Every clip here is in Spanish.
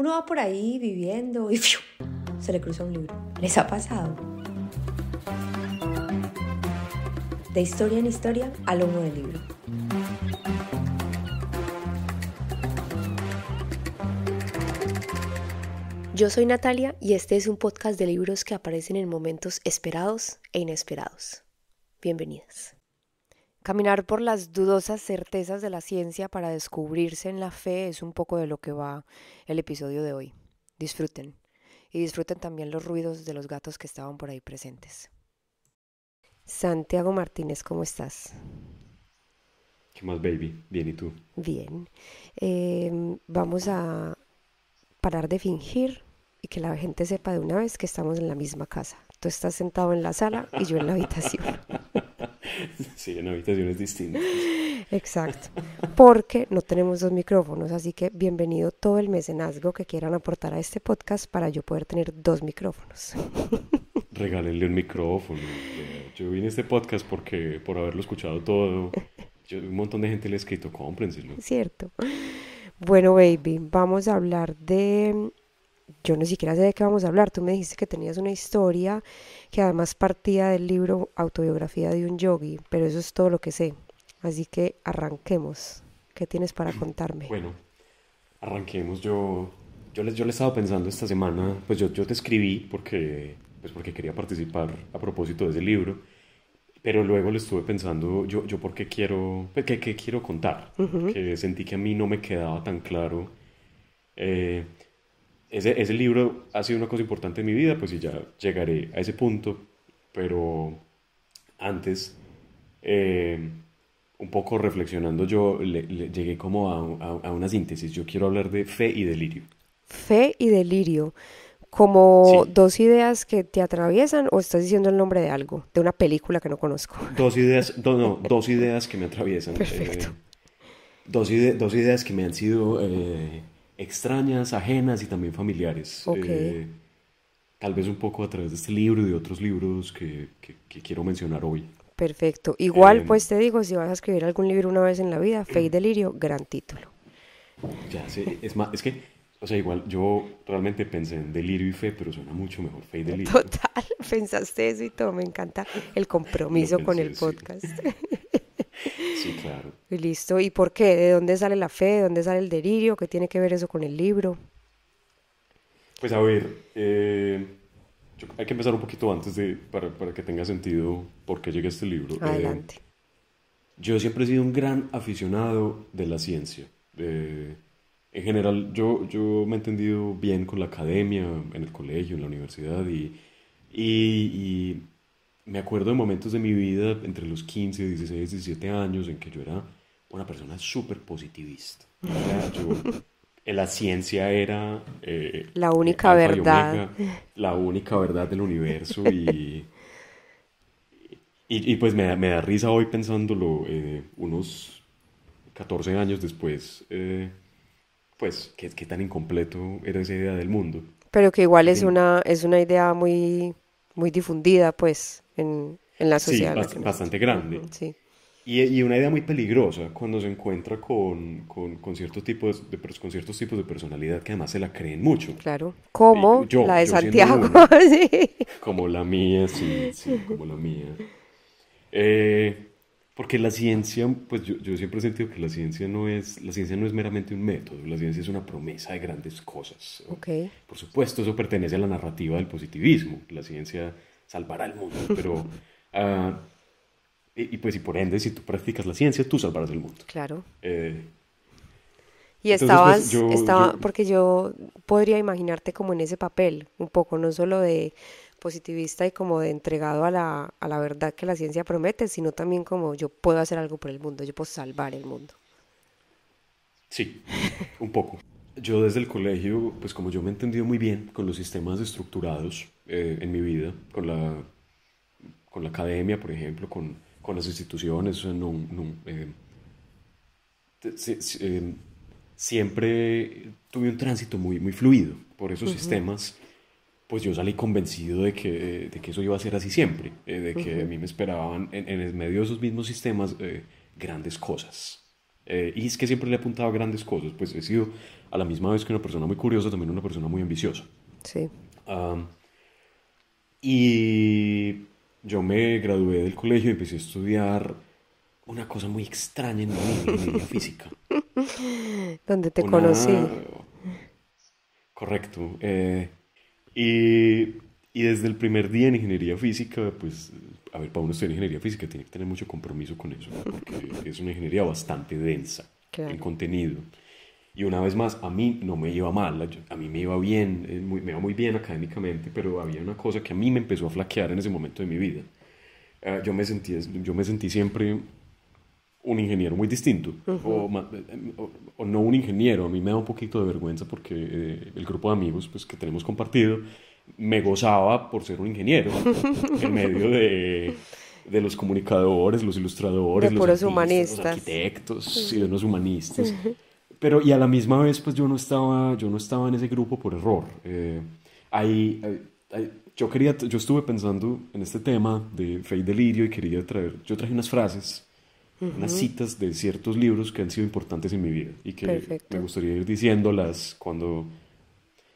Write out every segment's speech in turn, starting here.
Uno va por ahí viviendo y ¡fiu! Se le cruza un libro. ¿Les ha pasado? De historia en historia, a lomo del libro. Yo soy Natalia y este es un podcast de libros que aparecen en momentos esperados e inesperados. Bienvenidas. Caminar por las dudosas certezas de la ciencia para descubrirse en la fe es un poco de lo que va el episodio de hoy. Disfruten. Y disfruten también los ruidos de los gatos que estaban por ahí presentes. Santiago Martínez, ¿cómo estás? ¿Qué más, baby? Bien, ¿y tú? Bien. Vamos a parar de fingir y que la gente sepa de una vez que estamos en la misma casa. Tú estás sentado en la sala y yo en la habitación. Sí, en habitaciones distintas. Exacto, porque no tenemos dos micrófonos, así que bienvenido todo el mecenazgo que quieran aportar a este podcast para yo poder tener dos micrófonos. Regálenle un micrófono. Yo vine a este podcast porque, por haberlo escuchado todo, un montón de gente le ha escrito, cómprenselo. Cierto. Bueno, baby, vamos a hablar de... Yo no siquiera sé de qué vamos a hablar. Tú me dijiste que tenías una historia que además partía del libro Autobiografía de un Yogi, pero eso es todo lo que sé. Así que arranquemos. ¿Qué tienes para contarme? Bueno, arranquemos. Yo le he estado pensando esta semana, pues yo te escribí porque quería participar a propósito de ese libro, pero luego le estuve pensando yo por qué quiero, pues, qué quiero contar, que sentí que a mí no me quedaba tan claro. eh, ese libro ha sido una cosa importante en mi vida, pues y ya llegaré a ese punto, pero antes, eh, un poco reflexionando, yo llegué como a una síntesis. Yo quiero hablar de fe y delirio. Fe y delirio. ¿Como Sí, dos ideas que te atraviesan o estás diciendo el nombre de algo, de una película que no conozco? dos ideas que me atraviesan. Perfecto. Dos ideas que me han sido extrañas, ajenas y también familiares. Ok, Tal vez un poco a través de este libro y de otros libros que quiero mencionar hoy. perfecto. Igual, Eh, pues te digo, si vas a escribir algún libro una vez en la vida, Fe y delirio, gran título. ya sé, es más, es que, o sea, igual yo realmente pensé en delirio y fe, pero suena mucho mejor fe y delirio. Total, pensaste eso y todo, me encanta el Lo compromiso con el pensé, sí. podcast. Sí, claro. Y listo, ¿y por qué? ¿De dónde sale la fe? ¿De dónde sale el delirio? ¿Qué tiene que ver eso con el libro? Pues a ver, hay que empezar un poquito antes para que tenga sentido por qué llegué a este libro. Adelante. Yo siempre he sido un gran aficionado de la ciencia. En general, yo me he entendido bien con la academia, en el colegio, en la universidad, y me acuerdo de momentos de mi vida entre los 15, 16, 17 años en que yo era una persona súper positivista. O sea, la ciencia era La única alfa y verdad. omega, la única verdad del universo y pues me da risa hoy pensándolo, unos 14 años después, pues qué tan incompleto era esa idea del mundo. Pero que igual Al fin, es una idea muy, muy difundida, pues, en la sí, sociedad en la que bastante nacemos. grande. Ujú, sí, Y una idea muy peligrosa cuando se encuentra con ciertos tipos con ciertos tipos de personalidad que además se la creen mucho. claro. Como la de Yo siendo Santiago. uno, Sí. como la mía, sí, sí, como la mía. Eh, Porque la ciencia, pues yo siempre he sentido que la ciencia no es meramente un método, la ciencia es una promesa de grandes cosas. Ok, Por supuesto, eso pertenece a la narrativa del positivismo, la ciencia salvará el mundo, pero, ah, pues y por ende, si tú practicas la ciencia, tú salvarás el mundo. claro. Eh, Y entonces, pues porque yo podría imaginarte como en ese papel, un poco, no solo de positivista y como de entregado a a la verdad que la ciencia promete, sino también como yo puedo hacer algo por el mundo, yo puedo salvar el mundo. sí, un poco. Yo desde el colegio, pues como yo me he entendido muy bien con los sistemas estructurados en mi vida, con la academia, por ejemplo, con las instituciones, o sea, siempre tuve un tránsito muy fluido por esos sistemas. Pues yo salí convencido de que eso iba a ser así siempre, de que a mí me esperaban en el medio de esos mismos sistemas grandes cosas. Y es que siempre le he apuntado a grandes cosas, pues he sido a la misma vez que una persona muy curiosa, también una persona muy ambiciosa. Sí. Um, y yo me gradué del colegio y empecé a estudiar una cosa muy extraña en mi vida, ingeniería física. Donde te Una... conocí. Correcto. Y, y desde el primer día en ingeniería física, pues, a ver, para uno estudiar ingeniería física tiene que tener mucho compromiso con eso, porque es una ingeniería bastante densa en Claro. contenido. Y una vez más, a mí no me iba mal, a mí me iba bien, me iba muy bien académicamente, pero había una cosa que a mí me empezó a flaquear en ese momento de mi vida. Yo me sentí siempre un ingeniero muy distinto, o no un ingeniero, a mí me da un poquito de vergüenza porque el grupo de amigos pues, que tenemos compartido me gozaba por ser un ingeniero en medio de los comunicadores, los De ilustradores, los puros artistas, los humanistas. arquitectos y de los humanistas. Pero y a la misma vez pues yo no estaba en ese grupo por error. Yo estuve pensando en este tema de fe y delirio y yo traje unas frases, unas citas de ciertos libros que han sido importantes en mi vida y que me Perfecto. gustaría ir diciéndolas cuando...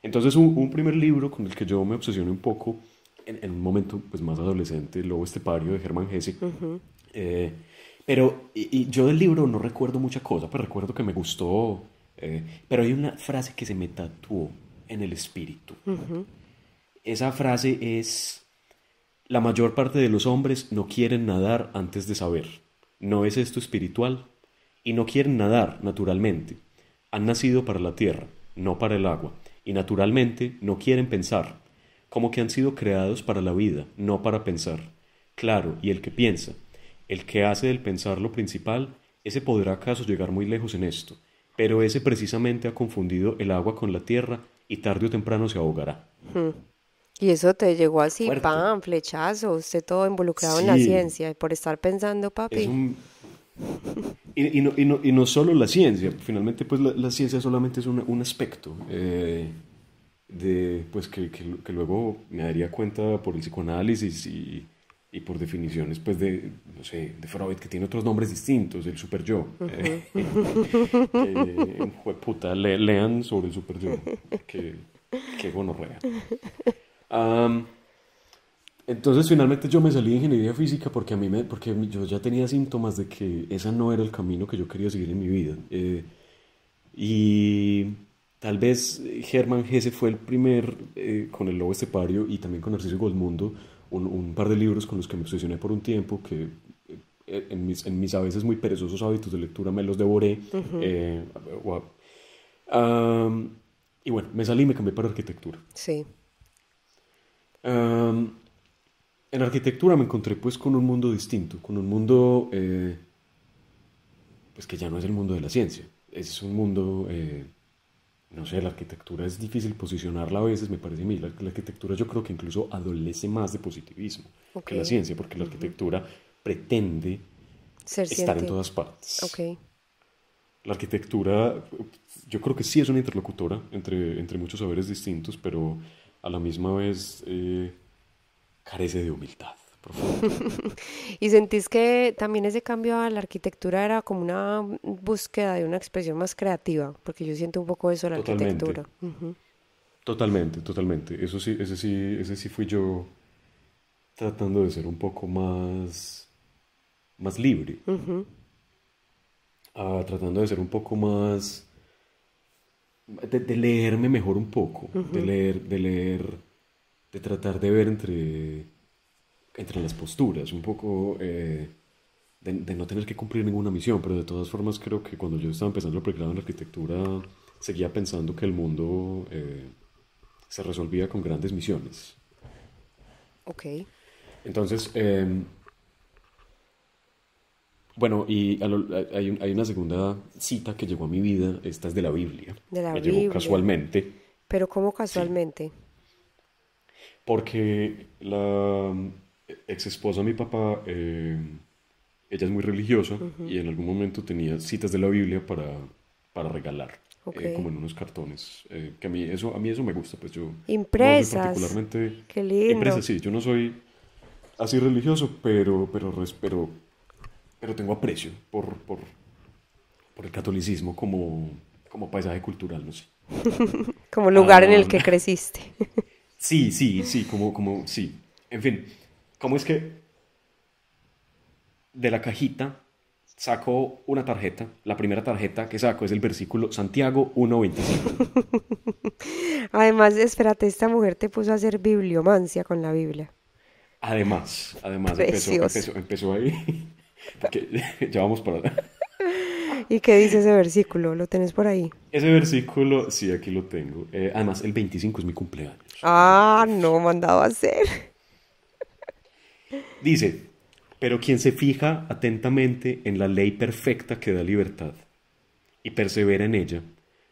Entonces, un primer libro con el que yo me obsesioné un poco en un momento pues, más adolescente, El lobo estepario de Hermann Hesse. Eh, y yo del libro no recuerdo mucha cosa, pero recuerdo que me gustó. Pero hay una frase que se me tatuó en el espíritu. Esa frase es: la mayor parte de los hombres no quieren nadar antes de saber. ¿No es esto espiritual? Y no quieren nadar naturalmente. Han nacido para la tierra, no para el agua. Y naturalmente no quieren pensar. Como que han sido creados para la vida, no para pensar. Claro, y el que piensa, el que hace del pensar lo principal, ese podrá acaso llegar muy lejos en esto. Pero ese precisamente ha confundido el agua con la tierra y tarde o temprano se ahogará. Y eso te llegó así, Fuerte. ¡pam! Flechazo, usted todo involucrado en la Sí, ciencia y por estar pensando, es papi. un... Y no solo la ciencia, finalmente pues la ciencia solamente es un aspecto pues que luego me daría cuenta por el psicoanálisis y por definiciones pues de, no sé, de Freud, que tiene otros nombres distintos, el super yo. Jueputa, lean sobre el super yo, que gonorrea. Am, entonces finalmente yo me salí de ingeniería física porque yo ya tenía síntomas de que ese no era el camino que yo quería seguir en mi vida. Y tal vez Hermann Hesse fue el primer, con El lobo estepario y también con Narciso Goldmundo, un par de libros con los que me obsesioné por un tiempo, que en mis a veces muy perezosos hábitos de lectura me los devoré. eh, o- am, y bueno, me salí y me cambié para arquitectura. Sí. Am, en arquitectura me encontré pues con un mundo distinto, con un mundo pues que ya no es el mundo de la ciencia, es un mundo, no sé, la arquitectura es difícil posicionarla a veces, me parece a mí, la arquitectura yo creo que incluso adolece más de positivismo Ok. que la ciencia, porque la arquitectura pretende Ser estar en científico. todas partes. Ok. La arquitectura, yo creo que sí es una interlocutora entre muchos saberes distintos, pero a la misma vez carece de humildad profunda. ¿Y sentís que también ese cambio a la arquitectura era como una búsqueda de una expresión más creativa? Porque yo siento un poco eso de la Totalmente, arquitectura. Ujú. totalmente, totalmente. Eso sí, ese sí fui yo tratando de ser un poco más libre, tratando de ser un poco más, de leerme mejor un poco, de tratar de ver entre las posturas, un poco de no tener que cumplir ninguna misión, pero de todas formas creo que cuando yo estaba empezando el pregrado en arquitectura, seguía pensando que el mundo se resolvía con grandes misiones. Ok. Entonces, bueno, y hay una segunda cita que llegó a mi vida, esta es de la Biblia, De la me llegó Biblia. casualmente, Pero como sí, casualmente. porque la ex esposa de mi papá, ella es muy religiosa y en algún momento tenía citas de la Biblia para regalar, Ok. como en unos cartones, que a mí eso me gusta, pues yo no soy Impresas. particularmente Qué impresa, lindo. sí, yo no soy así religioso, pero tengo aprecio por el catolicismo como paisaje cultural, no sé. Como lugar en el Ah, que creciste. sí, sí, sí, sí. En fin, ¿cómo es que de la cajita saco una tarjeta? La primera tarjeta que saco es el versículo Santiago 1:25. Además, espérate, esta mujer te puso a hacer bibliomancia con la Biblia. Además Precioso. empezó ahí, porque ya vamos para... ¿Y qué dice ese versículo? ¿Lo tenés por ahí? Ese versículo, sí, aquí lo tengo. Además, el 25 es mi cumpleaños. Ah, no, mandado a hacer. Dice, pero quien se fija atentamente en la ley perfecta que da libertad y persevera en ella,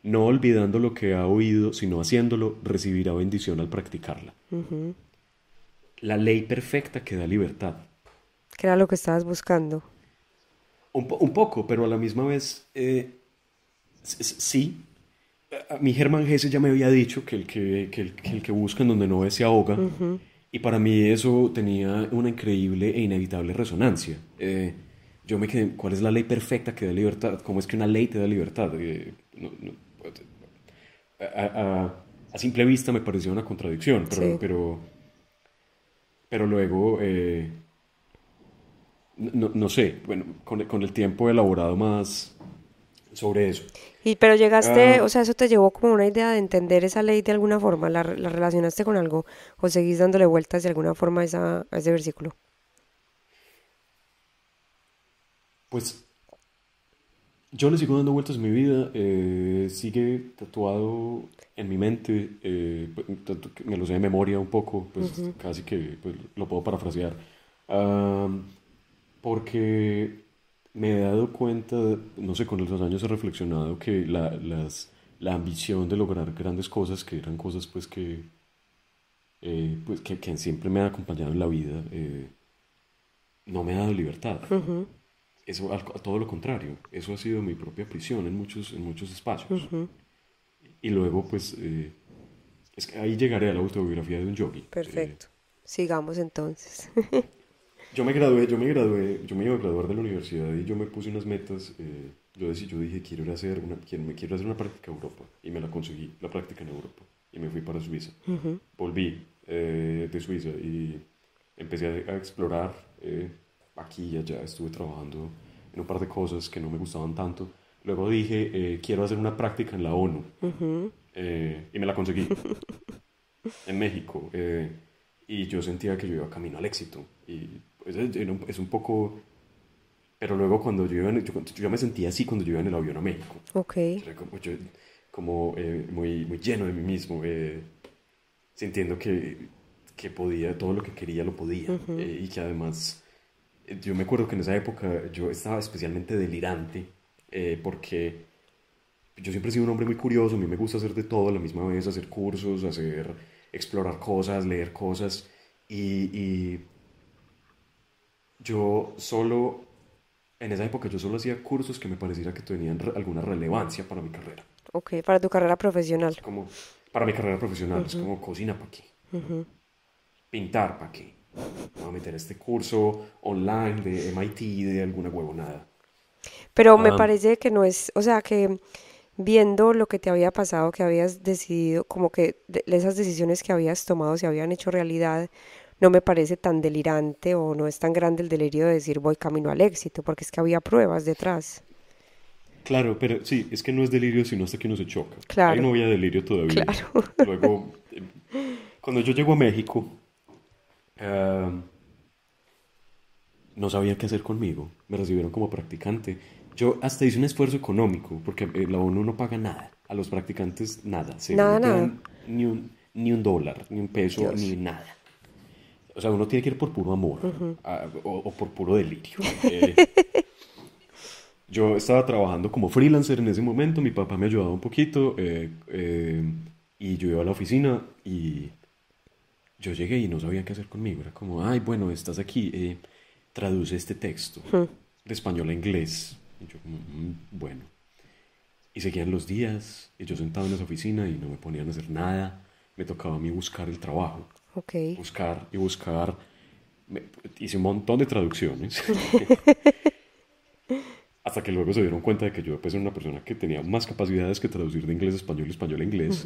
no olvidando lo que ha oído, sino haciéndolo, recibirá bendición al practicarla. La ley perfecta que da libertad. ¿Qué era lo que estabas buscando? Un poco, pero a la misma vez, sí. Mi Germán Gese ya me había dicho que el que busca en donde no ve se ahoga. Y para mí eso tenía una increíble e inevitable resonancia. Yo me quedé, ¿cuál es la ley perfecta que da libertad? ¿Cómo es que una ley te da libertad? A simple vista me pareció una contradicción, Sí. pero luego, no sé, bueno, con el tiempo he elaborado más sobre eso. Y pero llegaste, Ah, o sea, eso te llevó como una idea de entender esa ley de alguna forma, la relacionaste con algo o seguís dándole vueltas de alguna forma a ese versículo. pues yo le sigo dando vueltas a mi vida, sigue tatuado en mi mente, tanto que me lo sé de memoria un poco, pues casi que pues, lo puedo parafrasear. Ah, Porque me he dado cuenta, no sé, con los años he reflexionado que la ambición de lograr grandes cosas, que eran cosas que siempre me han acompañado en la vida, no me ha dado libertad. Eso, a todo lo contrario, eso ha sido mi propia prisión en muchos espacios. Y luego, pues, es que ahí llegaré a la autobiografía de un yogi. Perfecto. Sigamos entonces. Yo me iba a graduar de la universidad y yo me puse unas metas. Yo dije, quiero hacer una práctica en Europa. Y me la conseguí, la práctica en Europa. Y me fui para Suiza. Volví de Suiza y empecé a explorar aquí y allá. Estuve trabajando en un par de cosas que no me gustaban tanto. Luego dije, quiero hacer una práctica en la ONU. Y me la conseguí en México. Y yo sentía que yo iba camino al éxito. Y pues, es un poco... Pero luego cuando yo me sentía así cuando yo iba en el avión a México. Ok. Era como muy, muy lleno de mí mismo, sintiendo que podía, todo lo que quería lo podía. Y que además, yo me acuerdo que en esa época yo estaba especialmente delirante, porque yo siempre he sido un hombre muy curioso, a mí me gusta hacer de todo a la misma vez, hacer cursos, explorar cosas, leer cosas, y yo solo, en esa época yo solo hacía cursos que me pareciera que tenían alguna relevancia para mi carrera, Ok, para tu carrera profesional. como para mi carrera profesional, es como cocina para qué, pintar para qué, me voy a meter a este curso online de MIT de alguna huevonada. Pero me Ah, parece que no es, o sea, que viendo lo que te había pasado, que habías decidido, como que esas decisiones que habías tomado se habían hecho realidad, no me parece tan delirante o no es tan grande el delirio de decir voy camino al éxito, porque es que había pruebas detrás. claro, pero sí, es que no es delirio sino hasta que uno se choca. Ahí Claro, no había delirio todavía. claro. Luego, cuando yo llego a México, ah, no sabía qué hacer conmigo. Me recibieron como practicante. Yo hasta hice un esfuerzo económico, porque la ONU no paga nada. A los practicantes nada. Cero. Nada, No te nada. dan ni un dólar, ni un peso, ni Dios. nada. O sea, uno tiene que ir por puro amor, o por puro delirio. Yo estaba trabajando como freelancer en ese momento, mi papá me ayudaba un poquito, y yo iba a la oficina y yo llegué y no sabía qué hacer conmigo. Era como, ay, bueno, estás aquí, traduce este texto de español a inglés. Y yo como, bueno. Y seguían los días, y yo sentado en esa oficina y no me ponían a hacer nada. Me tocaba a mí buscar el trabajo, Ok. buscar y buscar. Hice un montón de traducciones. hasta que luego se dieron cuenta de que yo pues era una persona que tenía más capacidades que traducir de inglés a español y español a inglés.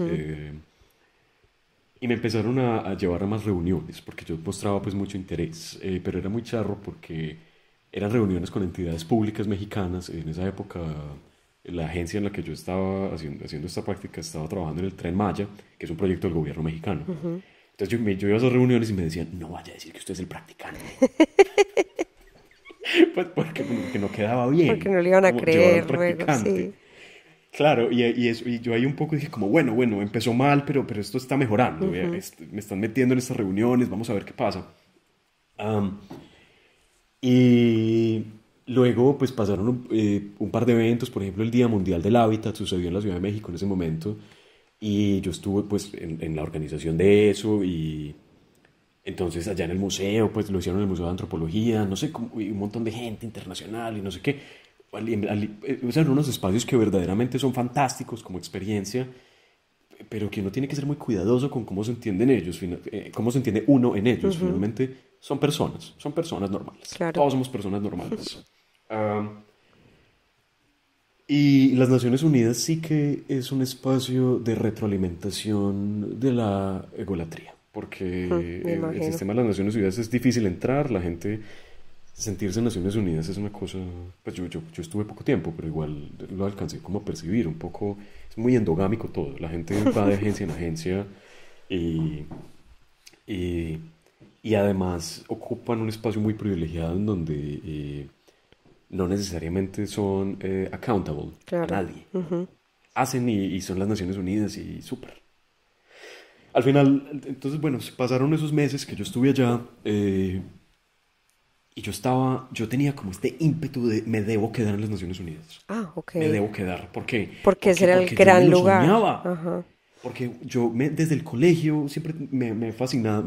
Y me empezaron a llevar a más reuniones, porque yo mostraba pues mucho interés, pero era muy charro porque eran reuniones con entidades públicas mexicanas. En esa época, la agencia en la que yo estaba haciendo esta práctica estaba trabajando en el Tren Maya, que es un proyecto del gobierno mexicano. Entonces yo iba a esas reuniones y me decían, no vaya a decir que usted es el practicante. Pues porque no quedaba bien. Porque no le iban a Como llevar al creer luego, practicante. sí. Claro, y yo ahí un poco dije como, bueno, empezó mal, pero esto está mejorando. Me están metiendo en estas reuniones, vamos a ver qué pasa. Y luego pues pasaron un par de eventos, por ejemplo el Día Mundial del Hábitat sucedió en la Ciudad de México en ese momento, y yo estuve pues en la organización de eso, y entonces allá en el museo, pues lo hicieron en el Museo de Antropología, no sé, y un montón de gente internacional y no sé qué. O sea, en unos espacios que verdaderamente son fantásticos como experiencia, pero que uno tiene que ser muy cuidadoso con cómo se entienden ellos, cómo se entiende uno en ellos. Finalmente son personas normales. Claro. Todos somos personas normales. Y las Naciones Unidas sí que es un espacio de retroalimentación de la egolatría, porque Me el imagino. sistema de las Naciones Unidas es difícil entrar, la gente sentirse en Naciones Unidas es una cosa, pues yo estuve poco tiempo, pero igual lo alcancé como a percibir un poco, es muy endogámico todo, la gente va de agencia en agencia y, y, y además ocupan un espacio muy privilegiado en donde no necesariamente son accountable Claro. a nadie. Hacen y son las Naciones Unidas y súper. Al final, entonces, bueno, se pasaron esos meses que yo estuve allá y yo tenía como este ímpetu de me debo quedar en las Naciones Unidas. Ah, ok. Me debo quedar. ¿Por qué? Porque ese era el Porque yo me gran lo lugar. soñaba. Ajá. Porque desde el colegio siempre me fascina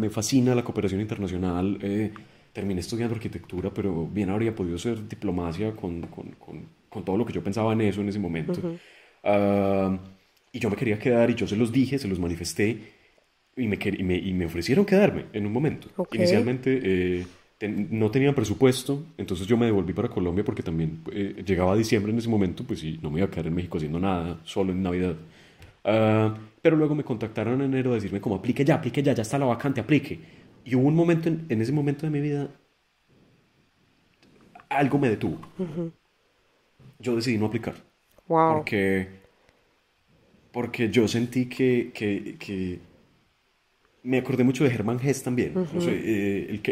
la cooperación internacional. Terminé estudiando arquitectura, pero bien habría podido ser diplomacia con todo lo que yo pensaba en eso en ese momento. Y yo me quería quedar y yo se los dije, se los manifesté y me ofrecieron quedarme en un momento. Ok. Inicialmente no tenían presupuesto, entonces yo me devolví para Colombia porque también llegaba diciembre en ese momento, pues sí, no me iba a quedar en México haciendo nada, solo en Navidad. Pero luego me contactaron en enero a decirme como aplique ya, ya está la vacante, aplique. Y hubo un momento en ese momento de mi vida, algo me detuvo. Yo decidí no aplicar. Wow. Porque yo sentí que me acordé mucho de Hermann Hesse también. No sé,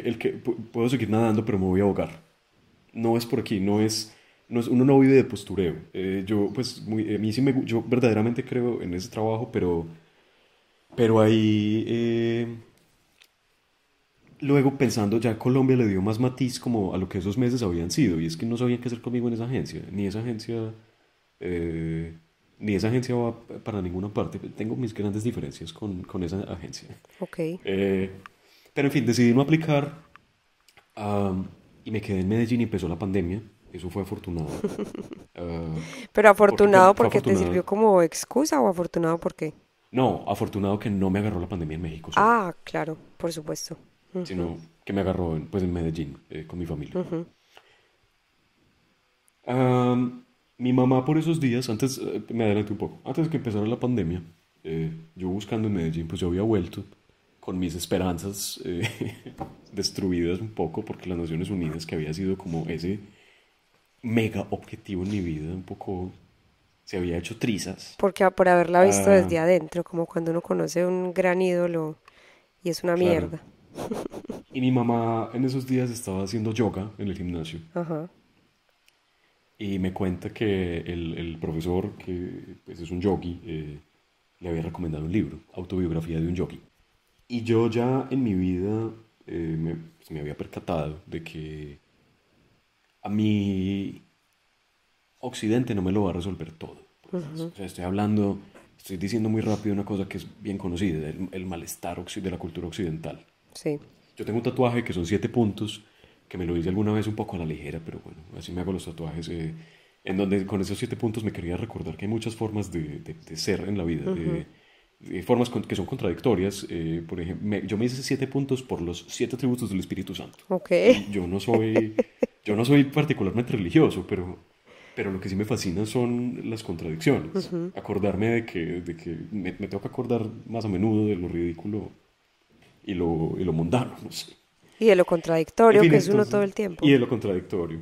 puedo seguir nadando, pero me voy a ahogar. No es por aquí, uno no vive de postureo. Yo, pues, a mí sí yo verdaderamente creo en ese trabajo, pero ahí, luego pensando, ya Colombia le dio más matiz como a lo que esos meses habían sido, y es que no sabían qué hacer conmigo en esa agencia, ni esa agencia va para ninguna parte. Tengo mis grandes diferencias con esa agencia. Ok. Pero en fin, decidí no aplicar, y me quedé en Medellín y empezó la pandemia. Eso fue afortunado. Pero afortunado Fue porque te afortunado. sirvió como excusa o afortunado porque. No, afortunado que no me agarró la pandemia en México solo, Ah, claro, por supuesto. sino que me agarró pues, en Medellín con mi familia. Mi mamá por esos días, antes, me adelanté un poco, antes de que empezara la pandemia, yo buscando en Medellín, pues yo había vuelto con mis esperanzas destruidas un poco porque las Naciones Unidas, que había sido como ese mega objetivo en mi vida, un poco se había hecho trizas. Porque por haberla visto Ah, desde adentro, como cuando uno conoce un gran ídolo y es una claro. mierda. Y mi mamá en esos días estaba haciendo yoga en el gimnasio Ajá. y me cuenta que el profesor, que pues, es un yogi, le había recomendado un libro, Autobiografía de un yogi. Y yo ya en mi vida pues, me había percatado de que a mí Occidente no me lo va a resolver todo. Pues, o sea, estoy diciendo muy rápido una cosa que es bien conocida, el malestar de la cultura occidental. Sí. Yo tengo un tatuaje que son 7 puntos, que me lo hice alguna vez un poco a la ligera, pero bueno, así me hago los tatuajes, en donde con esos 7 puntos me quería recordar que hay muchas formas de ser en la vida, formas que son contradictorias. Por ejemplo, yo me hice 7 puntos por los 7 atributos del Espíritu Santo. Ok. Y yo no soy particularmente religioso, pero pero lo que sí me fascina son las contradicciones. Acordarme de que me tengo que acordar más a menudo de lo ridículo y lo mundano, no sé. Y de lo En contradictorio fin, que es uno todo entonces, el y tiempo. de lo contradictorio.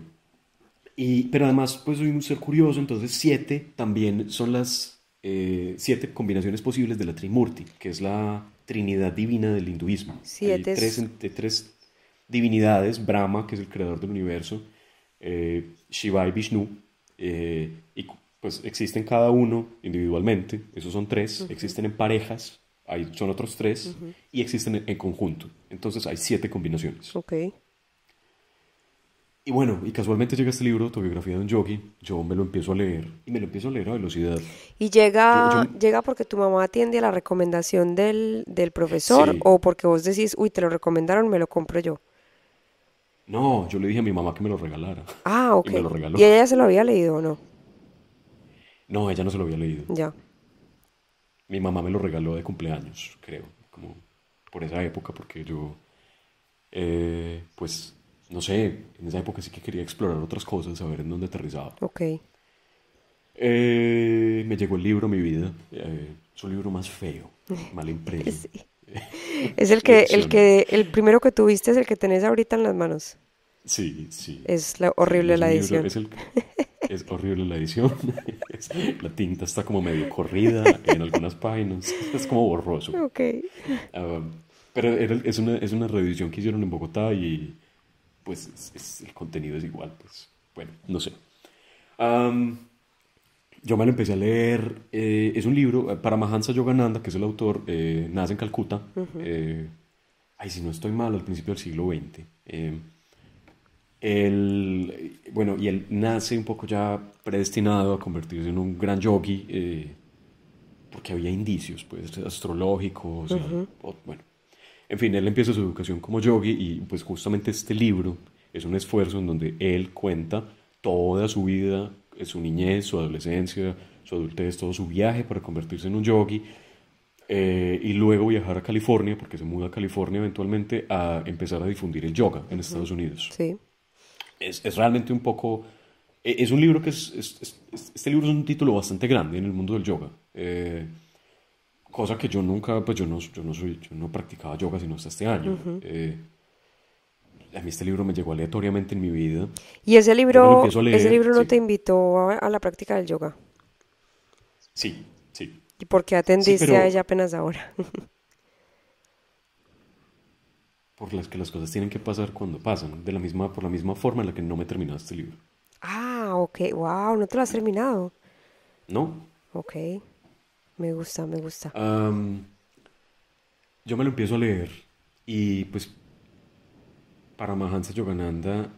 Pero además, pues soy un ser curioso, entonces 7 también son las 7 combinaciones posibles de la Trimurti, que es la Trinidad Divina del hinduismo. Hay Siete es, tres divinidades, Brahma, que es el creador del universo, Shiva y Vishnu, y pues existen cada uno individualmente, esos son 3, existen en parejas, son otros 3, y existen en conjunto. Entonces hay 7 combinaciones. ok. Y bueno, y casualmente llega este libro, Autobiografía de un Yogi, yo me lo empiezo a leer, y me lo empiezo a leer a velocidad. ¿Y Yo, llega porque tu mamá atiende a la recomendación del profesor sí, o porque vos decís, uy, te lo recomendaron, me lo compro yo? no, yo le dije a mi mamá que me lo regalara, Ah, y ok. me lo regaló. ¿Y ella ya se lo había leído o no? No, ella no se lo había leído. Ya, Mi mamá me lo regaló de cumpleaños, creo, como por esa época, porque yo, pues, no sé, en esa época sí que quería explorar otras cosas, saber en dónde aterrizaba. ok. Me llegó el libro a mi vida, es un libro más feo, mal impreso, Sí. Es el que, el lección. que, el primero que tuviste es el que tenés ahorita en las manos. Sí, sí, Es sí, y horrible es la un libro, edición. es horrible la edición, la tinta está como medio corrida en algunas páginas, es como borroso. Ok. Ah, pero es una reedición que hicieron en Bogotá y pues el contenido es igual, pues bueno, no sé. Am, yo me lo empecé a leer, es un libro, Paramahansa Yogananda, que es el autor, nace en Calcuta, ay, si no estoy mal, al principio del siglo XX. Bueno, y él nace un poco ya predestinado a convertirse en un gran yogi, porque había indicios, pues, astrológicos bueno. En fin, él empieza su educación como yogi y pues justamente este libro es un esfuerzo en donde él cuenta toda su vida, su niñez, su adolescencia, su adultez, todo su viaje para convertirse en un yogi, y luego viajar a California, porque se muda a California eventualmente, a empezar a difundir el yoga en Estados Unidos. Sí. Es realmente un poco... Es un libro que este libro es un título bastante grande en el mundo del yoga. Cosa que yo nunca, pues yo no practicaba yoga sino hasta este año. A mí este libro me llegó aleatoriamente en mi vida. ¿Y ese Yo me lo libro, empiezo a ese leer, libro no sí, te invitó a la práctica del yoga? sí, sí. ¿Y por qué Sí, atendiste a pero ella apenas ahora? por las que las cosas tienen que pasar cuando pasan, por la misma forma en la que no me terminaba este libro. Ah, ok. Wow, no te lo has terminado. ¿No? Ok. Me gusta, me gusta. Am, yo me lo empiezo a leer y pues Paramahansa Yogananda,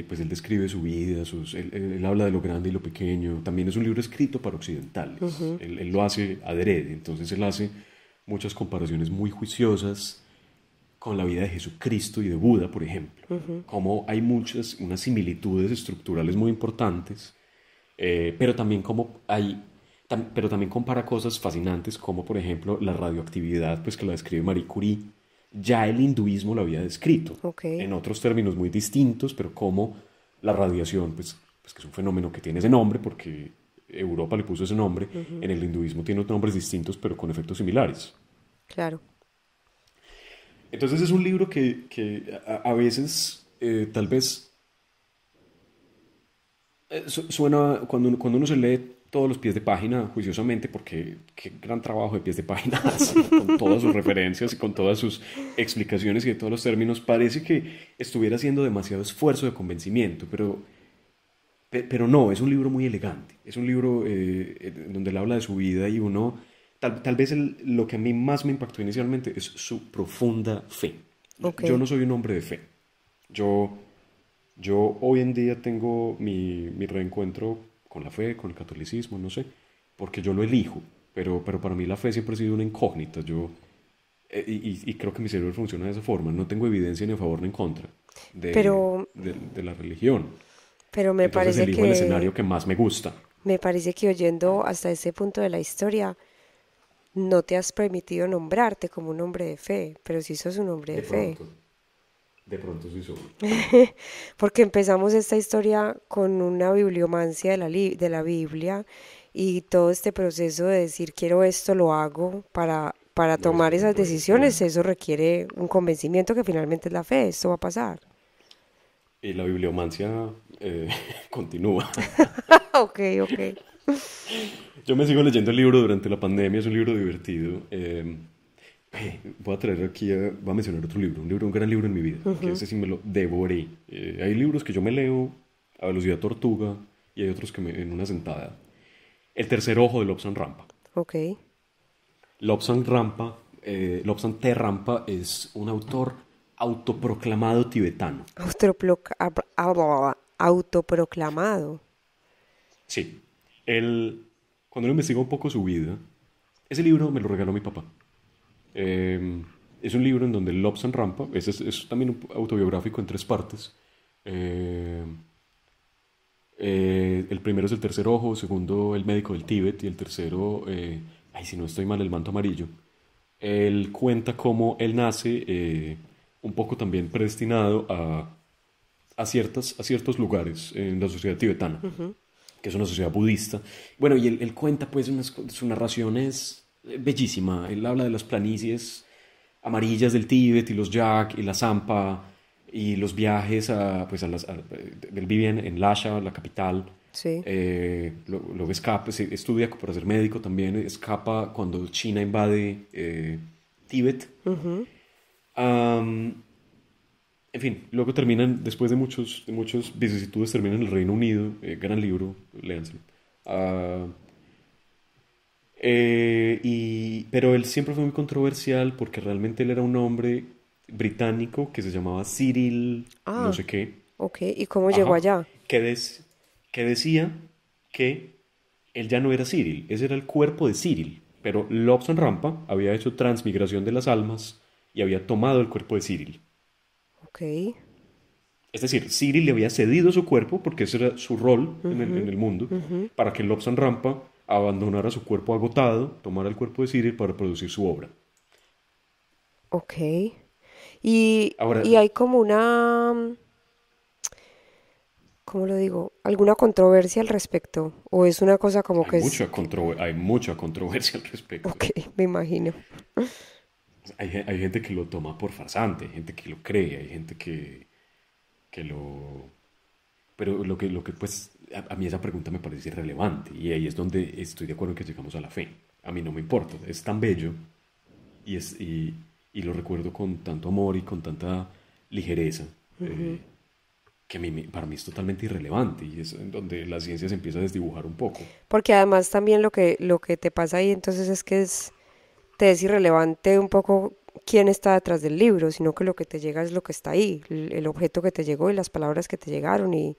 pues él describe su vida, él habla de lo grande y lo pequeño. También es un libro escrito para occidentales. Él lo hace adrede, entonces él hace muchas comparaciones muy juiciosas con la vida de Jesucristo y de Buda, por ejemplo. Como hay unas similitudes estructurales muy importantes, pero también pero también compara cosas fascinantes como por ejemplo la radioactividad, pues que la describe Marie Curie. Ya el hinduismo lo había descrito, Ok. en otros términos muy distintos, pero como la radiación, pues que es un fenómeno que tiene ese nombre porque Europa le puso ese nombre, en el hinduismo tiene otros nombres distintos pero con efectos similares. Claro. Entonces es un libro que a veces tal vez suena, cuando uno se lee todos los pies de página juiciosamente, porque qué gran trabajo de pies de página hace, con todas sus referencias y con todas sus explicaciones y de todos los términos, parece que estuviera haciendo demasiado esfuerzo de convencimiento, pero no, es un libro muy elegante, es un libro donde él habla de su vida y uno, tal vez lo que a mí más me impactó inicialmente es su profunda fe. Ok. Yo no soy un hombre de fe, yo, yo hoy en día tengo mi reencuentro con la fe, con el catolicismo, no sé, porque yo lo elijo, pero para mí la fe siempre ha sido una incógnita, y creo que mi cerebro funciona de esa forma, no tengo evidencia ni a favor ni en contra de, Pero, de la religión. pero Entonces elijo el escenario que más me gusta. me parece que oyendo hasta ese punto de la historia, no te has permitido nombrarte como un hombre de fe, pero sí sos un hombre de De fe. pronto. De pronto sí soy. Porque empezamos esta historia con una bibliomancia de la Biblia y todo este proceso de decir quiero esto, lo hago para No, eso tomar no esas puede ser. decisiones, eso requiere un convencimiento que finalmente es la fe, esto va a pasar. Y la bibliomancia continúa. Ok, ok. Yo me sigo leyendo el libro durante la pandemia, es un libro divertido. Voy a traer aquí, voy a mencionar otro libro, un gran libro en mi vida, que ese sí me lo devoré. Hay libros que yo me leo a velocidad tortuga y hay otros que en una sentada. El tercer ojo de Lobsang Rampa. Ok. Lobsang Te Rampa es un autor autoproclamado tibetano. Autoproclamado. Sí, él, cuando uno investiga un poco su vida, ese libro me lo regaló mi papá. Es un libro en donde Lobsang Rampa, es también un autobiográfico en tres partes. Eh, el primero es El tercer ojo, el segundo El médico del Tíbet y el tercero, ay, si no estoy mal, El manto amarillo. Él cuenta cómo él nace un poco también predestinado a ciertos lugares en la sociedad tibetana, que es una sociedad budista. Bueno, y él cuenta, pues, su narración es bellísima. Él habla de las planicies amarillas del Tíbet y los yak y la Zampa y los viajes él vive en Lhasa, la capital. Sí. Luego escapa, estudia para ser médico también, escapa cuando China invade Tíbet. Am, en fin, luego terminan, después de muchos vicisitudes, terminan en el Reino Unido. Gran libro, léanselo. Ah, pero él siempre fue muy controversial porque realmente él era un hombre británico que se llamaba Cyril no Ah, sé qué, ok. ¿Y cómo llegó ajá, allá? que, des- que decía que él ya no era Cyril, ese era el cuerpo de Cyril, pero Lobsang Rampa había hecho transmigración de las almas y había tomado el cuerpo de Cyril. Ok. Es decir, Cyril le había cedido su cuerpo, porque ese era su rol en el mundo, para que Lobsang Rampa abandonara su cuerpo agotado, tomara el cuerpo de Cyril para producir su obra. Ok. Y Ahora, hay como una, ¿cómo lo digo? ¿Alguna controversia al respecto? ¿O es una cosa como que es... hay mucha controversia al respecto. Ok, me imagino. Hay gente que lo toma por farsante, hay gente que lo cree, hay gente que lo... Pero lo que pues, a mí esa pregunta me parece irrelevante y ahí es donde estoy de acuerdo en que llegamos a la fe. A mí no me importa, es tan bello y lo recuerdo con tanto amor y con tanta ligereza, que para mí es totalmente irrelevante y es en donde la ciencia se empieza a desdibujar un poco. Porque además también lo que te pasa ahí entonces es que te es irrelevante un poco quién está detrás del libro, sino que lo que te llega es lo que está ahí, el objeto que te llegó y las palabras que te llegaron y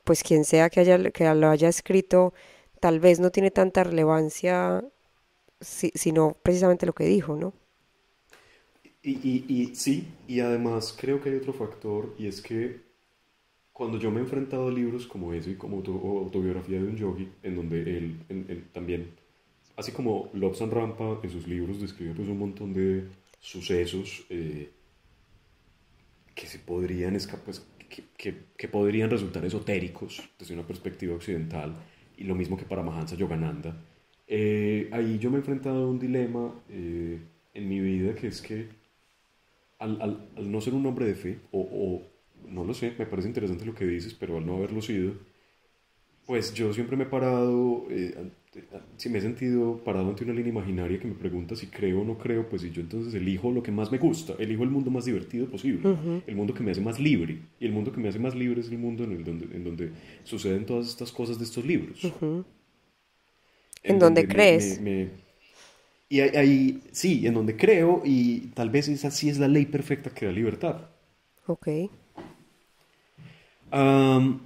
pues quien sea que lo haya escrito tal vez no tiene tanta relevancia sino precisamente lo que dijo, ¿no? Y sí, y además creo que hay otro factor y es que cuando yo me he enfrentado a libros como ese, como autobiografía de un yogi, en donde él también, así como Lobsang Rampa en sus libros describe pues un montón de sucesos que se podrían pues, que podrían resultar esotéricos desde una perspectiva occidental, y lo mismo que para Mahansa Yogananda. Ahí yo me he enfrentado a un dilema en mi vida, que es que al no ser un hombre de fe, no lo sé, me parece interesante lo que dices, pero al no haberlo sido, pues yo siempre me he parado, si me he sentido parado ante una línea imaginaria que me pregunta si creo o no creo, pues si yo entonces elijo lo que más me gusta, elijo el mundo más divertido posible, el mundo que me hace más libre, y el mundo que me hace más libre es el mundo en donde suceden todas estas cosas de estos libros, ¿En en dónde donde crees? y ahí, sí, en donde creo, y tal vez esa sí es la ley perfecta que da libertad. Ok. Am,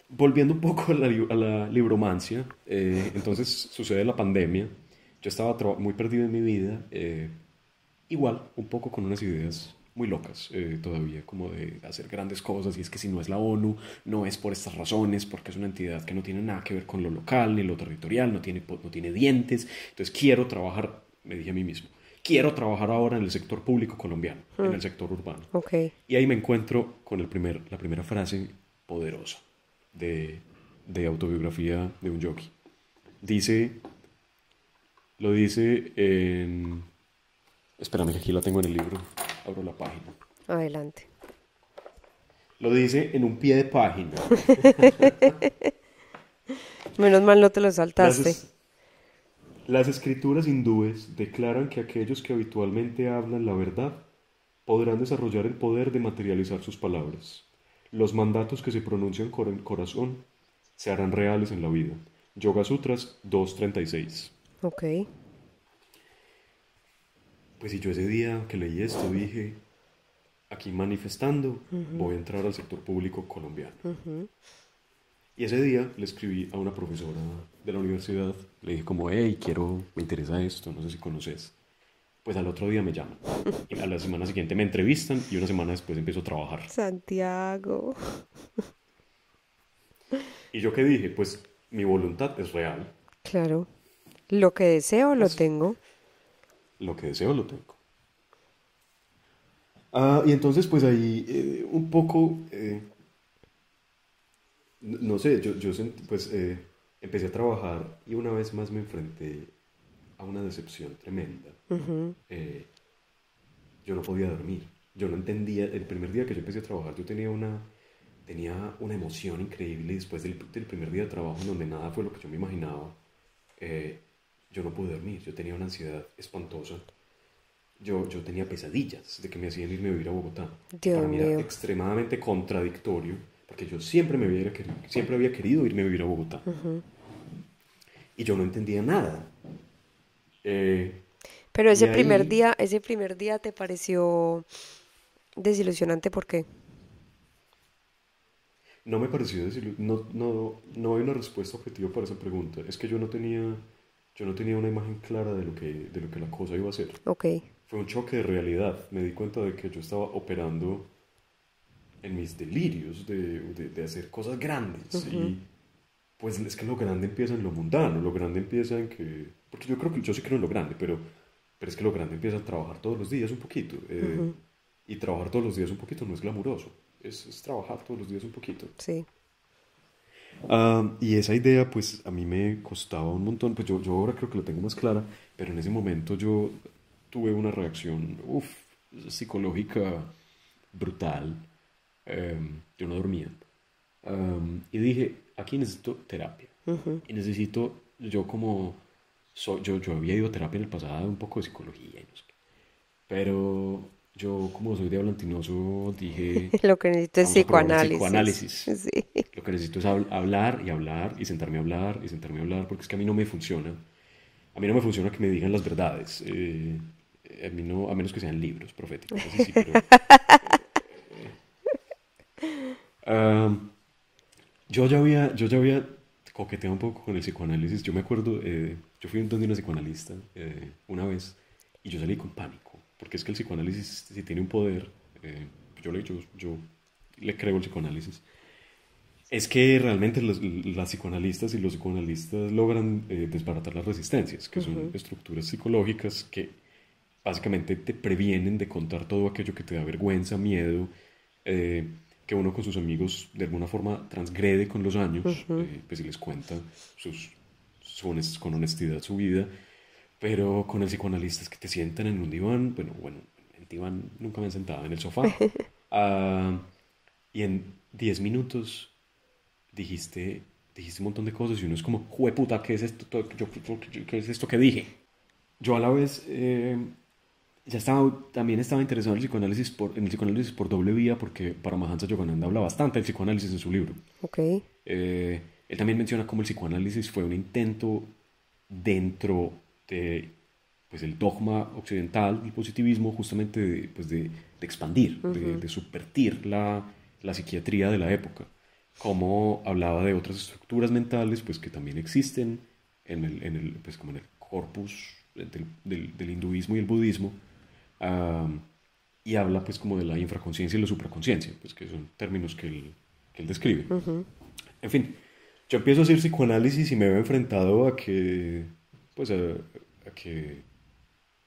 Volviendo un poco a la libromancia, entonces sucede la pandemia, yo estaba muy perdido en mi vida, igual, un poco con unas ideas muy locas todavía, como de hacer grandes cosas, y es que si no es la ONU, no es por estas razones, porque es una entidad que no tiene nada que ver con lo local ni lo territorial, no tiene dientes, entonces quiero trabajar, me dije a mí mismo, quiero trabajar ahora en el sector público colombiano, en el sector urbano. Ok. Y ahí me encuentro con la primera frase poderosa de autobiografía de un jockey. Lo dice en... Espérame que aquí la tengo en el libro, abro la página. Adelante. Lo dice en un pie de página. Menos mal no te lo saltaste. Las escrituras hindúes declaran que aquellos que habitualmente hablan la verdad podrán desarrollar el poder de materializar sus palabras. Los mandatos que se pronuncian con el corazón se harán reales en la vida. Yoga Sutras 2.36. Ok. Pues si yo ese día que leí esto dije, aquí manifestando, voy a entrar al sector público colombiano. Y ese día le escribí a una profesora de la universidad, le dije como, hey, me interesa esto, no sé si conoces. Pues al otro día me llaman. Y a la semana siguiente me entrevistan y una semana después empiezo a trabajar. Santiago. ¿Y yo qué dije? Pues mi voluntad es real. Claro. Lo que deseo lo Pues tengo. lo que deseo lo tengo. Y entonces pues ahí un poco, no sé, pues empecé a trabajar y una vez más me enfrenté a una decepción tremenda. Yo no podía dormir. Yo no entendía, el primer día que yo empecé a trabajar, yo tenía una emoción increíble y después del primer día de trabajo en donde nada fue lo que yo me imaginaba. Yo no pude dormir, yo tenía una ansiedad espantosa. Yo tenía pesadillas de que me hacían irme a vivir a Bogotá. Y Dios para mí era mío. extremadamente contradictorio, porque yo siempre había querido irme a vivir a Bogotá. Y yo no entendía nada. Eh, Pero y ahí ese primer día te pareció desilusionante, ¿por qué? no me pareció decirlo, no hay una respuesta objetiva para esa pregunta. Es que yo no tenía una imagen clara de lo que la cosa iba a ser. Ok. Fue un choque de realidad. Me di cuenta de que yo estaba operando en mis delirios de hacer cosas grandes. Y pues es que lo grande empieza en lo mundano, lo grande empieza en que... Porque yo sí creo en lo grande, pero es que lo grande empieza a trabajar todos los días un poquito. Y trabajar todos los días un poquito no es glamuroso, es trabajar todos los días un poquito. Sí. Y esa idea pues a mí me costaba un montón, pues yo ahora creo que la tengo más clara, pero en ese momento yo tuve una reacción psicológica brutal. Yo no dormía. Y dije, aquí necesito terapia. Y necesito, yo había ido a terapia en el pasado, un poco de psicología y no sé qué. Pero yo como soy diablantinoso dije, Lo que necesito es vamos a probar el psicoanálisis. psicoanálisis. Sí. Lo que necesito es hablar y hablar y sentarme a hablar y sentarme a hablar porque es que a mí no me funciona. A mí no me funciona que me digan las verdades. A mí no, a menos que sean libros proféticos, así sí, pero... Um, yo ya había coqueteado un poco con el psicoanálisis. Yo me acuerdo, yo fui donde una psicoanalista una vez y yo salí con pánico, porque es que el psicoanálisis, si tiene un poder, yo le creo al psicoanálisis, es que realmente las psicoanalistas y los psicoanalistas logran desbaratar las resistencias, que son estructuras psicológicas que básicamente te previenen de contar todo aquello que te da vergüenza, miedo, eh, que uno con sus amigos de alguna forma transgrede con los años, pues si les cuenta con honestidad su vida, pero con el psicoanalista es que te sientan en un diván, bueno, en el diván nunca me han sentado, en el sofá, ah, y en 10 minutos dijiste un montón de cosas y uno es como, jueputa, ¿qué es esto? ¿Qué es esto que dije? Yo a la vez también estaba interesado en el psicoanálisis por doble vía porque Paramahansa Yogananda habla bastante del psicoanálisis en su libro. Ok. Él también menciona cómo el psicoanálisis fue un intento dentro de pues, el dogma occidental del positivismo justamente de expandir, de subvertir la psiquiatría de la época. Como hablaba de otras estructuras mentales pues, que también existen pues, como en el corpus del hinduismo y el budismo, y habla pues como de la infraconsciencia y la supraconsciencia, pues que son términos que él describe. En fin, yo empiezo a hacer psicoanálisis y me veo enfrentado a que, pues a que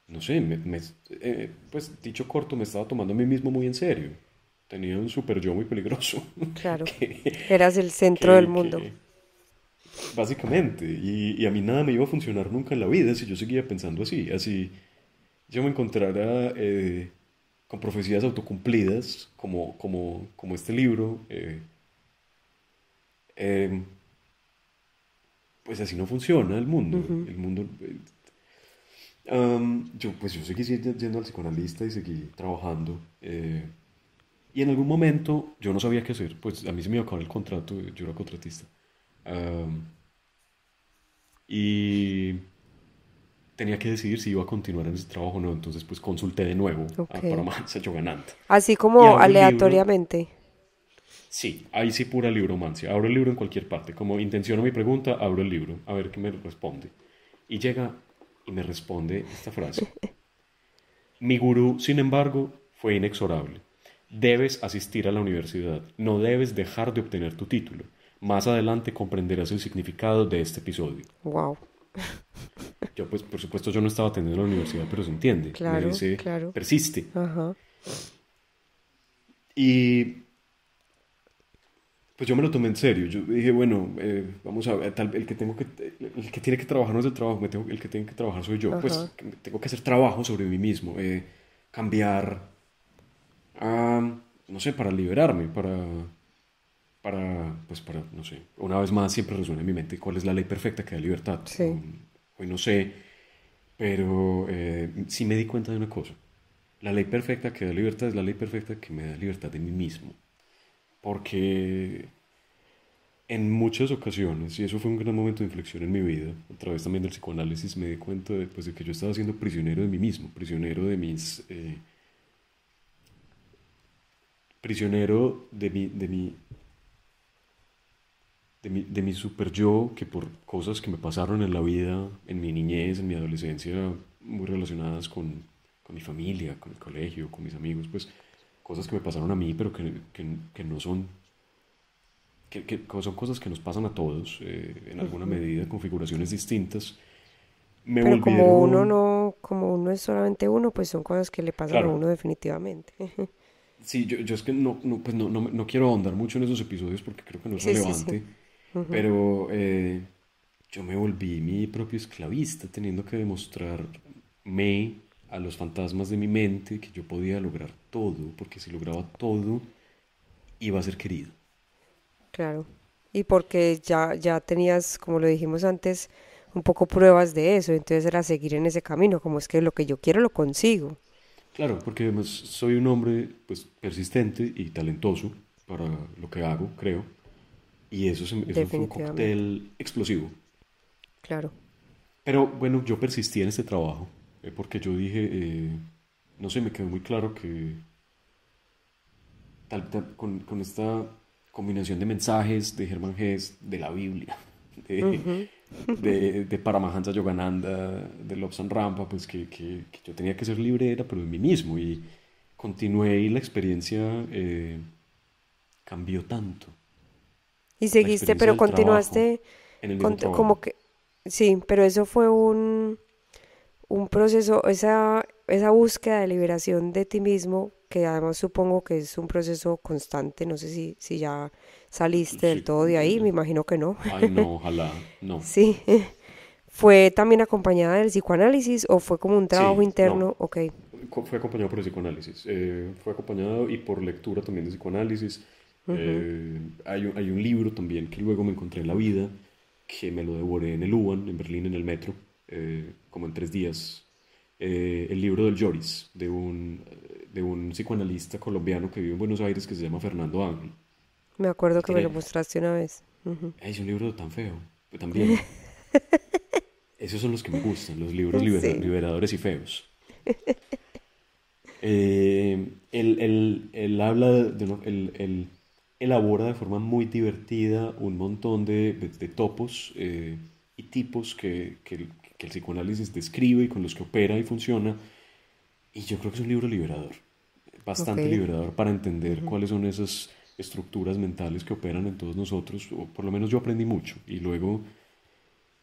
no sé, pues dicho corto, me estaba tomando a mí mismo muy en serio. Tenía un super yo muy peligroso Claro. que, Eras el centro del que, mundo. que, básicamente, y a mí nada me iba a funcionar nunca en la vida si yo seguía pensando así. Así yo me encontrara con profecías autocumplidas, como este libro, eh, pues así no funciona el mundo. Ujú. El mundo, yo seguí yendo al psicoanalista y seguí trabajando. Y en algún momento yo no sabía qué hacer, pues a mí se me iba a acabar el contrato, yo era contratista. Am, y tenía que decidir si iba a continuar en ese trabajo o no, entonces pues consulté de nuevo a Ok. Paramahansa Yogananda. Así Y como abro el libro, aleatoriamente. sí, ahí sí pura libromancia, abro el libro en cualquier parte, como intenciono mi pregunta, abro el libro, a ver qué me responde. Y llega y me responde esta frase. Mi gurú, sin embargo, fue inexorable. Debes asistir a la universidad, no debes dejar de obtener tu título. Más adelante comprenderás el significado de este episodio. Wow. Yo, pues, por supuesto, yo no estaba atendiendo la universidad, pero se entiende. Me Claro, dice, claro. persiste. Ajá. Y pues yo me lo tomé en serio. Yo dije, bueno, vamos a ver, el que tiene que trabajar no es el trabajo, el que tiene que trabajar soy yo. Ajá. Pues tengo que hacer trabajo sobre mí mismo, cambiar, no sé, para liberarme, no sé, una vez más siempre resuena en mi mente cuál es la ley perfecta que da libertad. Sí. Hoy no sé, pero sí me di cuenta de una cosa. La ley perfecta que da libertad es la ley perfecta que me da libertad de mí mismo. Porque en muchas ocasiones, y eso fue un gran momento de inflexión en mi vida, a través también del psicoanálisis me di cuenta pues, de que yo estaba siendo prisionero de mí mismo, prisionero de mi super yo, que por cosas que me pasaron en la vida, en mi niñez, en mi adolescencia, muy relacionadas con mi familia, con el colegio, con mis amigos, pues cosas que me pasaron a mí, pero que no son, que son cosas que nos pasan a todos, en alguna Ujú. medida, configuraciones distintas, me Pero como uno volvieron, no, como uno es solamente uno, pues son cosas que le pasan a claro, uno definitivamente. sí, yo es que no quiero ahondar mucho en esos episodios porque creo que no es Sí, sí, sí. relevante, pero yo me volví mi propio esclavista, teniendo que demostrarme a los fantasmas de mi mente que yo podía lograr todo, porque si lograba todo, iba a ser querido. Claro. Y porque ya tenías, como lo dijimos antes, un poco pruebas de eso, entonces era seguir en ese camino, como es que lo que yo quiero lo consigo. Claro, porque además soy un hombre pues persistente y talentoso para lo que hago, creo, y eso fue un Definitivamente. cóctel explosivo. Claro. Pero bueno, yo persistí en este trabajo, porque yo dije, no sé, me quedó muy claro que con esta combinación de mensajes de Hermann Hesse, de la Biblia, de, Ujú. de Paramahansa Yogananda, de Lobsang Rampa, pues que yo tenía que ser libre era, pero de mí mismo. Y continué y la experiencia cambió tanto. Y La seguiste, experiencia pero del trabajo continuaste en el mismo como trabajo. que, sí, pero eso fue un proceso, esa búsqueda de liberación de ti mismo, que además supongo que es un proceso constante, no sé si ya saliste del Sí, todo de ahí, me imagino que no. ay, no, ojalá, no. Sí, ¿fue también acompañada del psicoanálisis o fue como un trabajo Sí, interno? no. Ok. Fue acompañado por el psicoanálisis. Fue acompañado y por lectura también de psicoanálisis. Ujú. Hay un libro también que luego me encontré en la vida, que me lo devoré en el U-Bahn, en Berlín, en el metro, como en 3 días. El libro del Lloris, de un psicoanalista colombiano que vive en Buenos Aires que se llama Fernando Ángel. Me acuerdo Él que me lo tiene, mostraste una vez. Ujú. es un libro tan feo, pero también. Esos son los que me gustan, los libros Sí. liberadores y feos. Él habla él elabora de forma muy divertida un montón de topos y tipos que el psicoanálisis describe y con los que opera y funciona. Y yo creo que es un libro liberador, Ok. bastante liberador para entender Ujú. cuáles son esas estructuras mentales que operan en todos nosotros, o por lo menos yo aprendí mucho. Y luego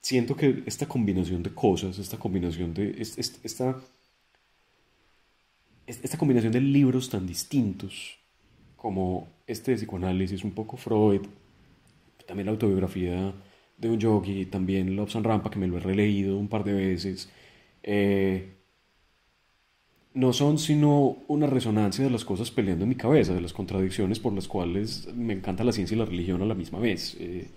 siento que esta combinación de cosas, esta combinación de, esta esta combinación de libros tan distintos como este de psicoanálisis, un poco Freud, también la autobiografía de un yogi, también Lobsang Rampa, que me lo he releído un par de veces, eh, no son sino una resonancia de las cosas peleando en mi cabeza, de las contradicciones por las cuales me encanta la ciencia y la religión a la misma vez. Eh,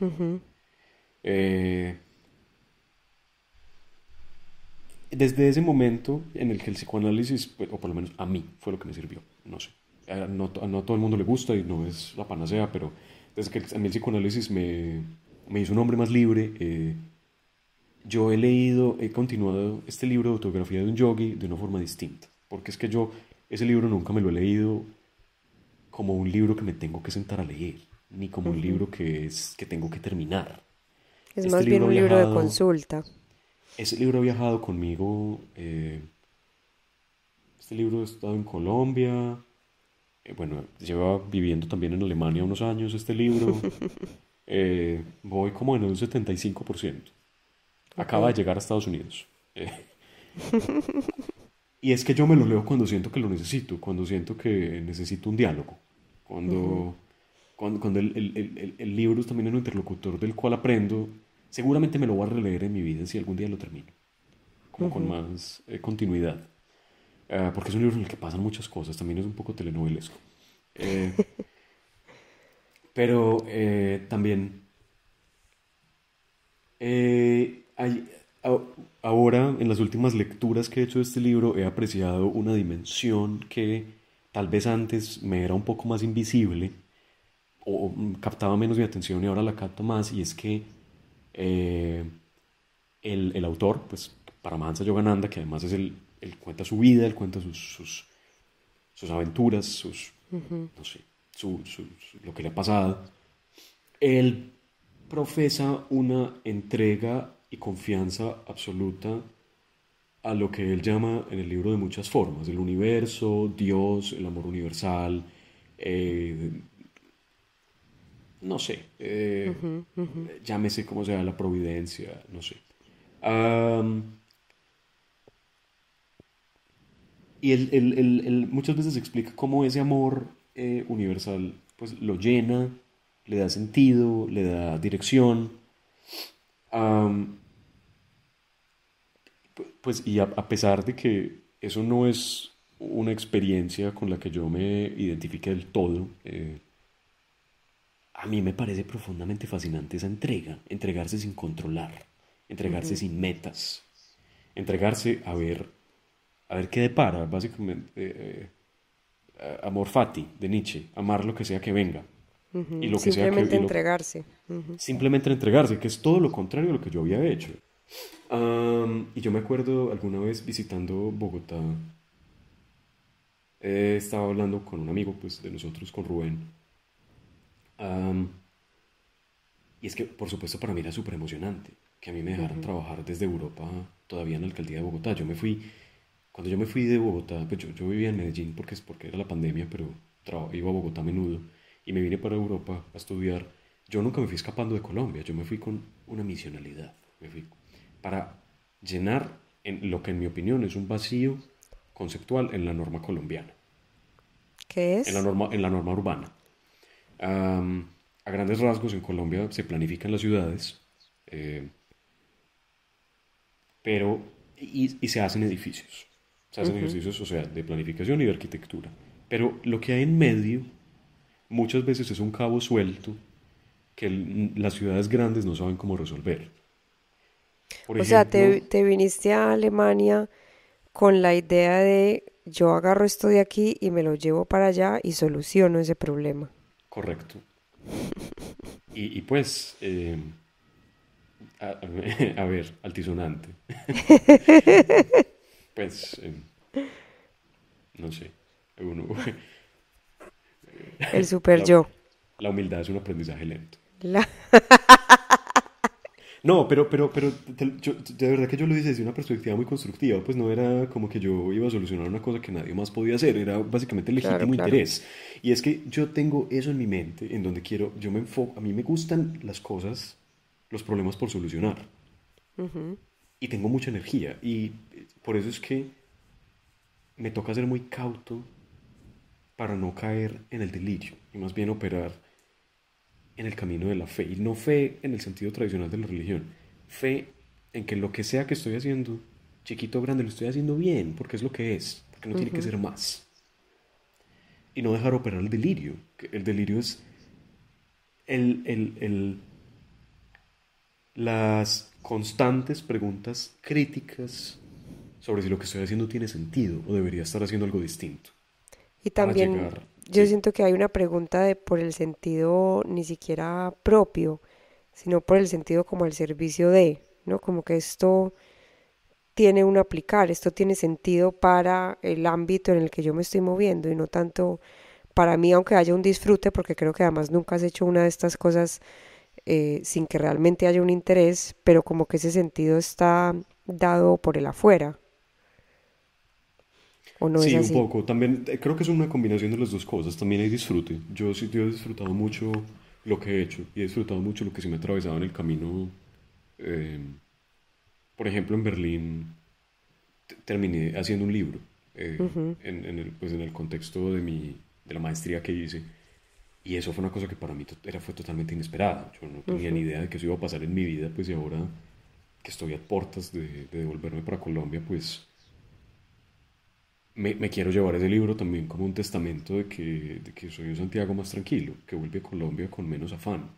Desde ese momento en el que el psicoanálisis, pues, o por lo menos a mí, fue lo que me sirvió, no sé. No a todo el mundo le gusta y no es la panacea, pero desde que a mí el psicoanálisis me hizo un hombre más libre, yo he continuado este libro de autografía de un yogi de una forma distinta, porque es que yo ese libro nunca me lo he leído como un libro que me tengo que sentar a leer, ni como un libro que tengo que terminar. Es Este más bien libro ha un libro de viajado, consulta. ese libro ha viajado conmigo, este libro ha estado en Colombia, bueno, lleva viviendo también en Alemania unos años este libro, voy como en un 75%. Ok. Acaba de llegar a Estados Unidos. Eh, y es que yo me lo leo cuando siento que lo necesito, cuando siento que necesito un diálogo, cuando, cuando el libro es también un interlocutor del cual aprendo, seguramente me lo voy a releer en mi vida si algún día lo termino, como con más continuidad. Porque es un libro en el que pasan muchas cosas, también es un poco telenovelesco. Eh, pero también hay, a- ahora, en las últimas lecturas que he hecho de este libro, he apreciado una dimensión que tal vez antes me era un poco más invisible o captaba menos mi atención y ahora la capto más, y es que eh, el autor, pues Paramahansa Yogananda, que además él cuenta su vida, él cuenta sus aventuras, no sé, lo que le ha pasado, él profesa una entrega y confianza absoluta a lo que él llama en el libro de muchas formas, el universo, Dios, el amor universal, eh, no sé, llámese como sea, la providencia, no sé. Am, y él muchas veces explica cómo ese amor universal pues lo llena, le da sentido, le da dirección. Am, Pues y a pesar de que eso no es una experiencia con la que yo me identifique del todo, a mí me parece profundamente fascinante esa entrega, entregarse sin controlar, entregarse sin metas, entregarse a ver qué depara, básicamente, amor fati de Nietzsche, amar lo que sea que venga y lo que sea que Simplemente entregarse. simplemente entregarse, que es todo lo contrario a lo que yo había hecho. Y yo me acuerdo alguna vez visitando Bogotá, estaba hablando con un amigo pues, de nosotros, con Rubén. Am, y es que, por supuesto, para mí era súper emocionante que a mí me dejaran trabajar desde Europa todavía en la alcaldía de Bogotá. Cuando yo me fui de Bogotá, pues yo vivía en Medellín porque era la pandemia, pero iba a Bogotá a menudo y me vine para Europa a estudiar. Yo nunca me fui escapando de Colombia, yo me fui con una misionalidad. Me fui para llenar en lo que en mi opinión es un vacío conceptual en la norma colombiana, ¿Qué es? en la norma urbana. A grandes rasgos, en Colombia se planifican las ciudades, eh, pero y se hacen edificios. Se hacen ejercicios, o sea, de planificación y de arquitectura. Pero lo que hay en medio muchas veces es un cabo suelto que las ciudades grandes no saben cómo resolver. Por O sea, ejemplo, te viniste a Alemania con la idea de yo agarro esto de aquí y me lo llevo para allá y soluciono ese problema. correcto. Y pues, a ver, altisonante. Pues, no sé, uno, El super la, yo. la humildad es un aprendizaje lento. La- No, pero de verdad que yo lo hice desde una perspectiva muy constructiva, pues no era como que yo iba a solucionar una cosa que nadie más podía hacer, era básicamente Claro, legítimo claro. interés. Y es que yo tengo eso en mi mente, en donde quiero, yo me enfoco, a mí me gustan las cosas, los problemas por solucionar, y tengo mucha energía, y por eso es que me toca ser muy cauto para no caer en el delirio y más bien operar en el camino de la fe. Y no fe en el sentido tradicional de la religión, fe en que lo que sea que estoy haciendo, chiquito o grande, lo estoy haciendo bien, porque es lo que es, porque no tiene que Ujú. ser más. Y no dejar operar el delirio, que el delirio es el, el, el, las constantes preguntas críticas sobre si lo que estoy haciendo tiene sentido o debería estar haciendo algo distinto. Y Para también llegar, yo sí, siento que hay una pregunta de por el sentido ni siquiera propio, sino por el sentido como el servicio de, ¿no? Como que esto tiene un aplicar, esto tiene sentido para el ámbito en el que yo me estoy moviendo y no tanto para mí, aunque haya un disfrute, porque creo que además nunca has hecho una de estas cosas sin que realmente haya un interés, pero como que ese sentido está dado por el afuera, ¿o no es sí, un así? poco. También creo que es una combinación de las dos cosas. También hay disfrute. Yo sí yo he disfrutado mucho lo que he hecho y he disfrutado mucho lo que sí me ha atravesado en el camino. eh, por ejemplo, en Berlín terminé haciendo un libro Ujú, pues en el contexto de la maestría que hice. Y eso fue una cosa que para mí fue totalmente inesperada. Yo no tenía ni ujú. idea de que eso iba a pasar en mi vida, pues y ahora que estoy a puertas de devolverme para Colombia, pues me quiero llevar ese libro también como un testamento de que soy un Santiago más tranquilo, que vuelve a Colombia con menos afán,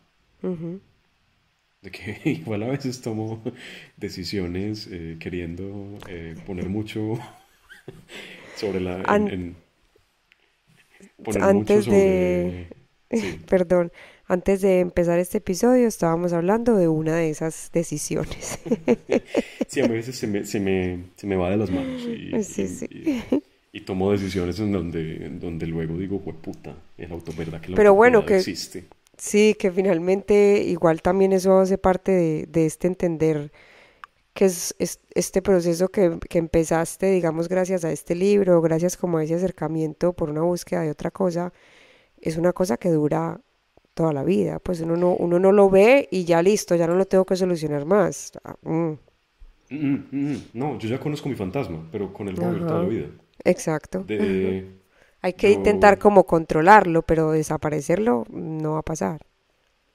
de que igual a veces tomo decisiones queriendo poner mucho sobre An- poner mucho Antes de, sobre, sí, perdón, antes de empezar este episodio estábamos hablando de una de esas decisiones. sí, a veces se me va de las manos Sí, sí. y tomo decisiones en donde luego digo, puta, verdad que la Pero bueno, autocuidado que existe. sí, que finalmente igual también eso hace parte de este entender que es este proceso que empezaste, digamos, gracias a este libro, gracias como a ese acercamiento por una búsqueda de otra cosa, es una cosa que dura toda la vida. Pues uno no lo ve y ya listo, ya no lo tengo que solucionar más. No, yo ya conozco mi fantasma, pero con él voy a vivir toda la Ajá, vida. exacto. De, Hay que yo, intentar como controlarlo, pero desaparecerlo no va a pasar.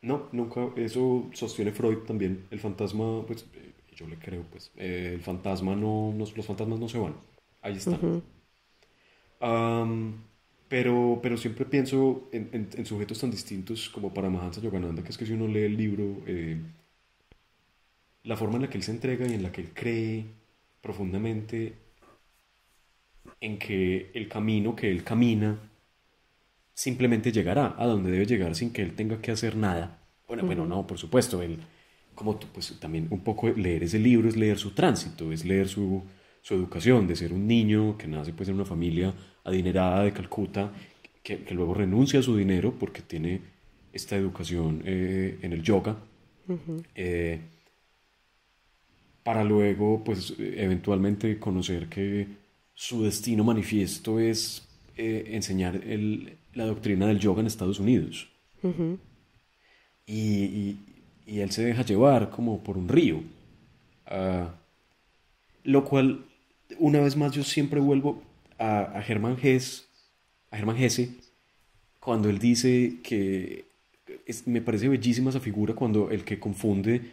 no, nunca, eso sostiene Freud también. El fantasma, pues, yo le creo, pues, el fantasma los fantasmas no se van, ahí están. Am, pero siempre pienso en sujetos tan distintos como Paramahansa Yogananda, que es que si uno lee el libro, la forma en la que él se entrega y en la que él cree profundamente en que el camino que él camina simplemente llegará a donde debe llegar sin que él tenga que hacer nada. Bueno, no, por supuesto, él, como tú, pues también un poco leer ese libro es leer su tránsito, es leer su educación, de ser un niño que nace pues en una familia adinerada de Calcuta, que luego renuncia a su dinero porque tiene esta educación en el yoga, eh, para luego pues eventualmente conocer que su destino manifiesto es enseñar la doctrina del yoga en Estados Unidos. Y, y él se deja llevar como por un río. Ah, lo cual, una vez más, yo siempre vuelvo a Germán Hesse, a Germán Hesse, cuando él dice que me parece bellísima esa figura cuando el que confunde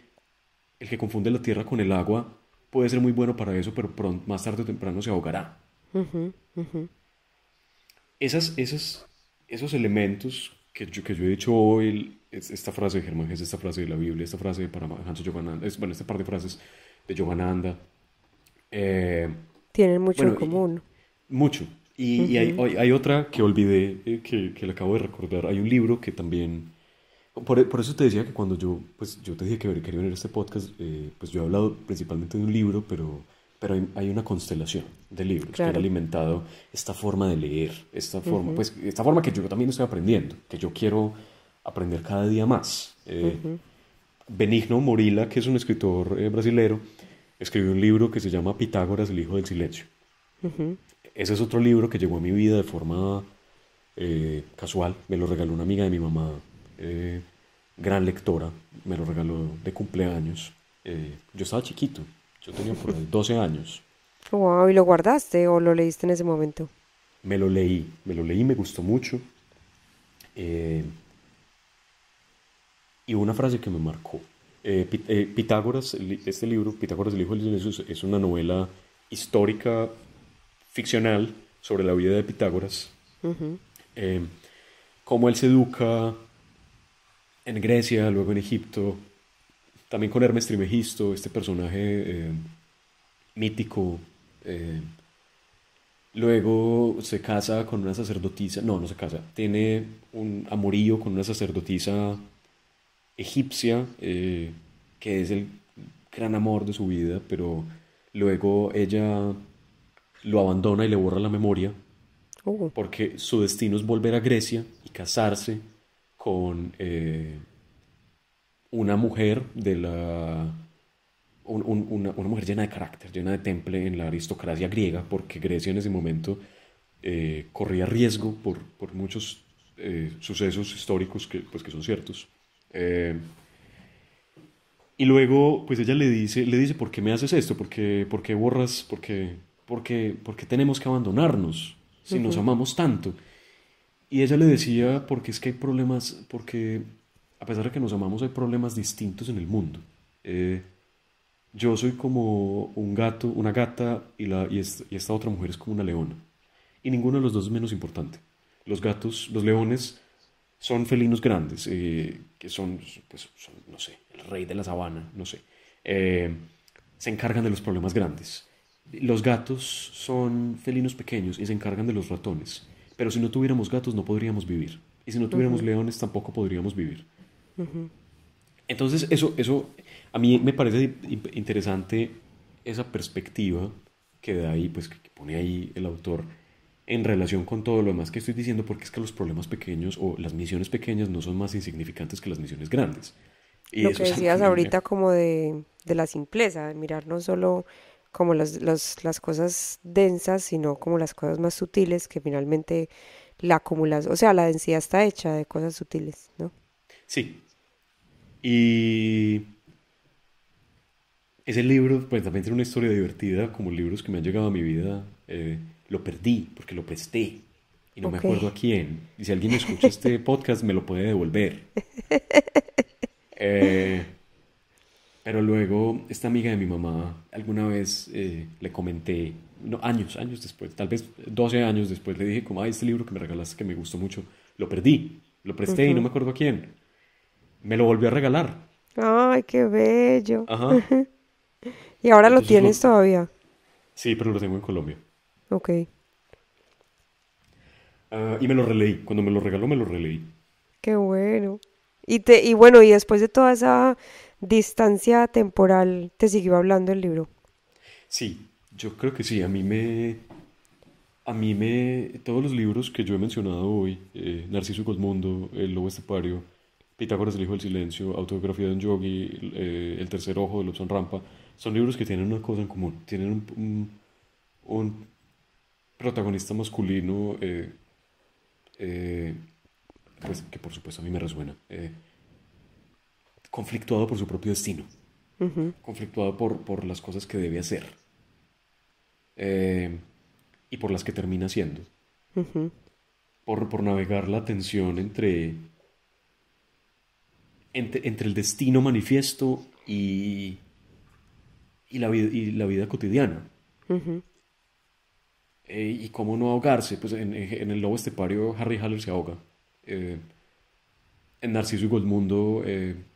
la tierra con el agua puede ser muy bueno para eso, pero más tarde o temprano se ahogará. Esos elementos que yo he dicho hoy, esta frase de Germán Hesse, esta frase de la Biblia, esta frase de Paramahansa Yogananda, bueno, este par de frases de Yogananda, eh, Tienen mucho en bueno, común. mucho. Y hay otra que olvidé, que le acabo de recordar. Hay un libro que también... por eso te decía que cuando yo te dije que quería venir a este podcast, pues yo he hablado principalmente de un libro, pero hay una constelación de libros que han Claro. alimentado esta forma de leer, esta forma que yo también estoy aprendiendo, que yo quiero aprender cada día más. Benigno Morila, que es un escritor brasilero, escribió un libro que se llama Pitágoras, el hijo del silencio. Ese es otro libro que llegó a mi vida de forma casual. Me lo regaló una amiga de mi mamá, eh, gran lectora. Me lo regaló de cumpleaños. Yo estaba chiquito, yo tenía por ahí 12 años. Wow, ¿y lo guardaste o lo leíste en ese momento? Me gustó mucho. eh, y una frase que me marcó. Pitágoras, este libro, Pitágoras, el hijo del silencio, es una novela histórica, ficcional, sobre la vida de Pitágoras. Eh, Cómo él se educa en Grecia, luego en Egipto, también con Hermes Trismegisto, este personaje mítico. eh, Luego se casa con una sacerdotisa, no, no se casa, tiene un amorío con una sacerdotisa egipcia, que es el gran amor de su vida, pero luego ella lo abandona y le borra la memoria, Uh, porque su destino es volver a Grecia y casarse con una mujer de la... una mujer llena de carácter, llena de temple en la aristocracia griega, porque Grecia en ese momento corría riesgo por muchos sucesos históricos pues, que son ciertos. Eh, y luego, pues ella le dice, ¿por qué me haces esto? Por qué borras? Por qué tenemos que abandonarnos si nos ujú, amamos tanto? Y ella le decía, porque es que hay problemas, porque a pesar de que nos amamos, hay problemas distintos en el mundo. Eh, yo soy como un gato, una gata, y esta otra mujer es como una leona. Y ninguno de los dos es menos importante. Los gatos, los leones, son felinos grandes, que son, pues, son, no sé, el rey de la sabana, no sé. Eh, Se encargan de los problemas grandes. Los gatos son felinos pequeños y se encargan de los ratones. Pero si no tuviéramos gatos no podríamos vivir. Y si no tuviéramos ujú, leones tampoco podríamos vivir. ujú. Entonces, eso a mí me parece interesante esa perspectiva que da ahí, pues que pone ahí el autor en relación con todo lo demás que estoy diciendo, porque es que los problemas pequeños o las misiones pequeñas no son más insignificantes que las misiones grandes. Y Lo eso que es algo que decías a mí me... ahorita como de la simpleza, de mirar no solo como las cosas densas, sino como las cosas más sutiles que finalmente la acumulación, o sea, la densidad está hecha de cosas sutiles, ¿no? Sí. Y ese libro, pues también tiene una historia divertida, como libros que me han llegado a mi vida. Lo perdí porque lo presté y no me Ok. acuerdo a quién. Y si alguien escucha este podcast, me lo puede devolver. Eh, pero luego, esta amiga de mi mamá, alguna vez le comenté, no, años después, tal vez 12 años después, le dije como, ay, este libro que me regalaste que me gustó mucho, lo perdí, lo presté y no Ujú. me acuerdo a quién. Me lo volvió a regalar. Ay, qué bello. Ajá. Y ahora lo Entonces tienes todavía. sí, pero lo tengo en Colombia. Ok, Ah, y me lo releí. Cuando me lo regaló, me lo releí. qué bueno. Y bueno, y después de toda esa distancia temporal, te siguió hablando el libro. Sí, yo creo que sí. Todos los libros que yo he mencionado hoy, Narciso y Cosmundo, El Lobo Estepario, Pitágoras, el Hijo del Silencio, Autobiografía de un Yogi, El Tercer Ojo de Lobsang Rampa, son libros que tienen una cosa en común. Tienen un protagonista masculino, eh, pues que por supuesto a mí me resuena, conflictuado por su propio destino, Ujú, conflictuado por las cosas que debe hacer, eh, y por las que termina haciendo, ujú, por navegar la tensión entre el destino manifiesto y la vida cotidiana. ujú. Y cómo no ahogarse, pues en el lobo estepario Harry Haller se ahoga. Eh, en Narciso y Goldmundo,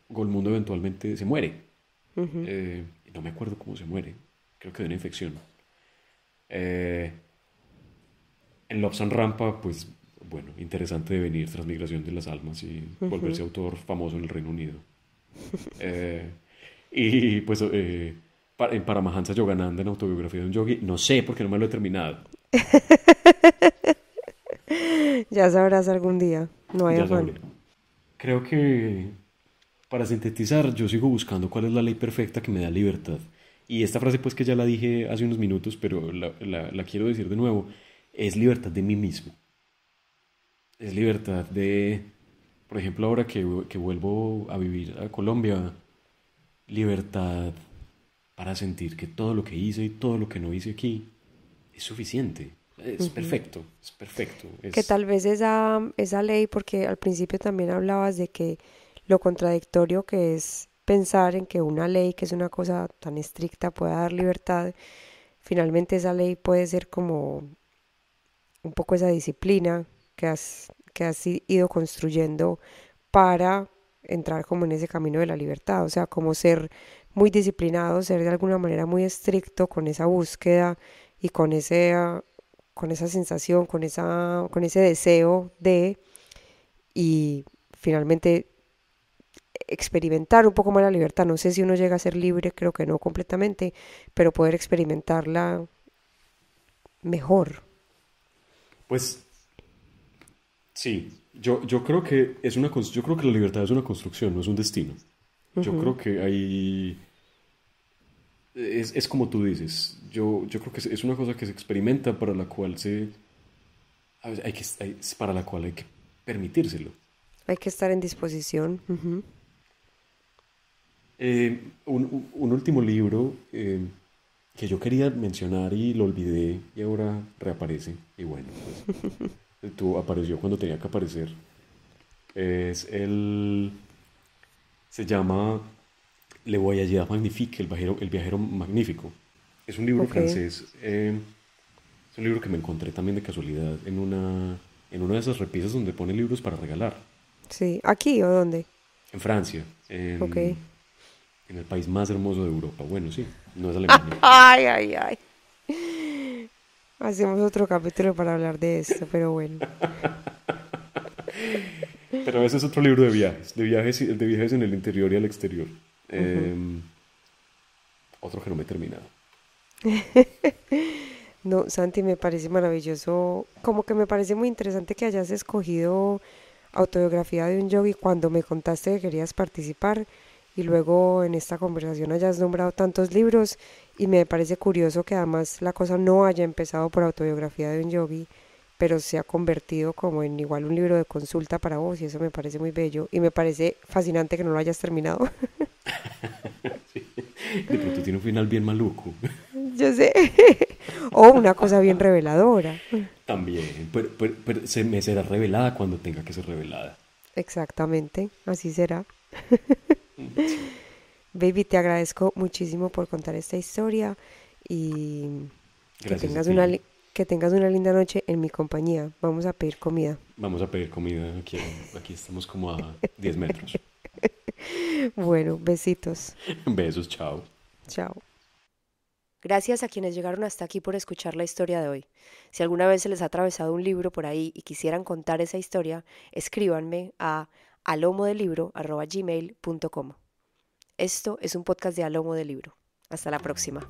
Goldmundo eventualmente se muere. No me acuerdo cómo se muere, creo que de una infección. Eh, en Lobsan Rampa, pues bueno, interesante de venir Transmigración de las Almas y volverse autor famoso en el Reino Unido. Eh, y pues en Paramahansa Yogananda, en Autobiografía de un Yogi, no sé porque no me lo he terminado. Ya sabrás algún día, no hay Ya afán. sabré. Creo que para sintetizar, yo sigo buscando cuál es la ley perfecta que me da libertad. Y esta frase, pues que ya la dije hace unos minutos, pero la quiero decir de nuevo, es libertad de mí mismo. Es libertad de, por ejemplo, ahora que vuelvo a vivir a Colombia, libertad para sentir que todo lo que hice y todo lo que no hice aquí es suficiente. Es perfecto, es perfecto. Que tal vez esa ley, porque al principio también hablabas de que lo contradictorio que es pensar en que una ley, que es una cosa tan estricta, pueda dar libertad, finalmente esa ley puede ser como un poco esa disciplina que has ido construyendo para entrar como en ese camino de la libertad, o sea, como ser muy disciplinado, ser de alguna manera muy estricto con esa búsqueda y con esa sensación, con ese deseo de, y finalmente experimentar un poco más la libertad. No sé si uno llega a ser libre, creo que no completamente, pero poder experimentarla mejor. Pues sí, yo creo que yo creo que la libertad es una construcción, no es un destino. Yo creo que es como tú dices. Yo creo que es una cosa que se experimenta para la cual a veces para la cual hay que permitírselo. Hay que estar en disposición. Ujú. Un último libro que yo quería mencionar y lo olvidé y ahora reaparece. Y bueno, pues tú apareció cuando tenía que aparecer. Es el... Se llama Le Voyageur Magnifique, el viajero magnífico. Es un libro Ok, francés. Es un libro que me encontré también de casualidad en una de esas repisas donde pone libros para regalar. sí. ¿Aquí o dónde? En Francia, Ok. en el país más hermoso de Europa. Bueno, sí, no es Alemania. Ay, ay, ay. Hacemos otro capítulo para hablar de esto, pero bueno. Pero ese es otro libro de viajes en el interior y al exterior. Eh, Otro que no me he terminado. No, Santi, me parece maravilloso, como que me parece muy interesante que hayas escogido autobiografía de un yogi cuando me contaste que querías participar y luego en esta conversación hayas nombrado tantos libros y me parece curioso que además la cosa no haya empezado por autobiografía de un yogi, pero se ha convertido como en igual un libro de consulta para vos y eso me parece muy bello y me parece fascinante que no lo hayas terminado. Sí. De pronto tiene un final bien maluco. Yo sé. O una cosa bien reveladora. También. Pero se me será revelada cuando tenga que ser revelada. Exactamente, así será. Sí. Baby, te agradezco muchísimo por contar esta historia y que Gracias a tengas ti. que tengas una linda noche en mi compañía. Vamos a pedir comida. Vamos a pedir comida. Aquí estamos como a 10 metros. Bueno, besitos. Besos, chao. Chao. Gracias a quienes llegaron hasta aquí por escuchar la historia de hoy. Si alguna vez se les ha atravesado un libro por ahí y quisieran contar esa historia, escríbanme a alomodelibro@gmail.com. Esto es un podcast de Alomo del Libro. Hasta la próxima.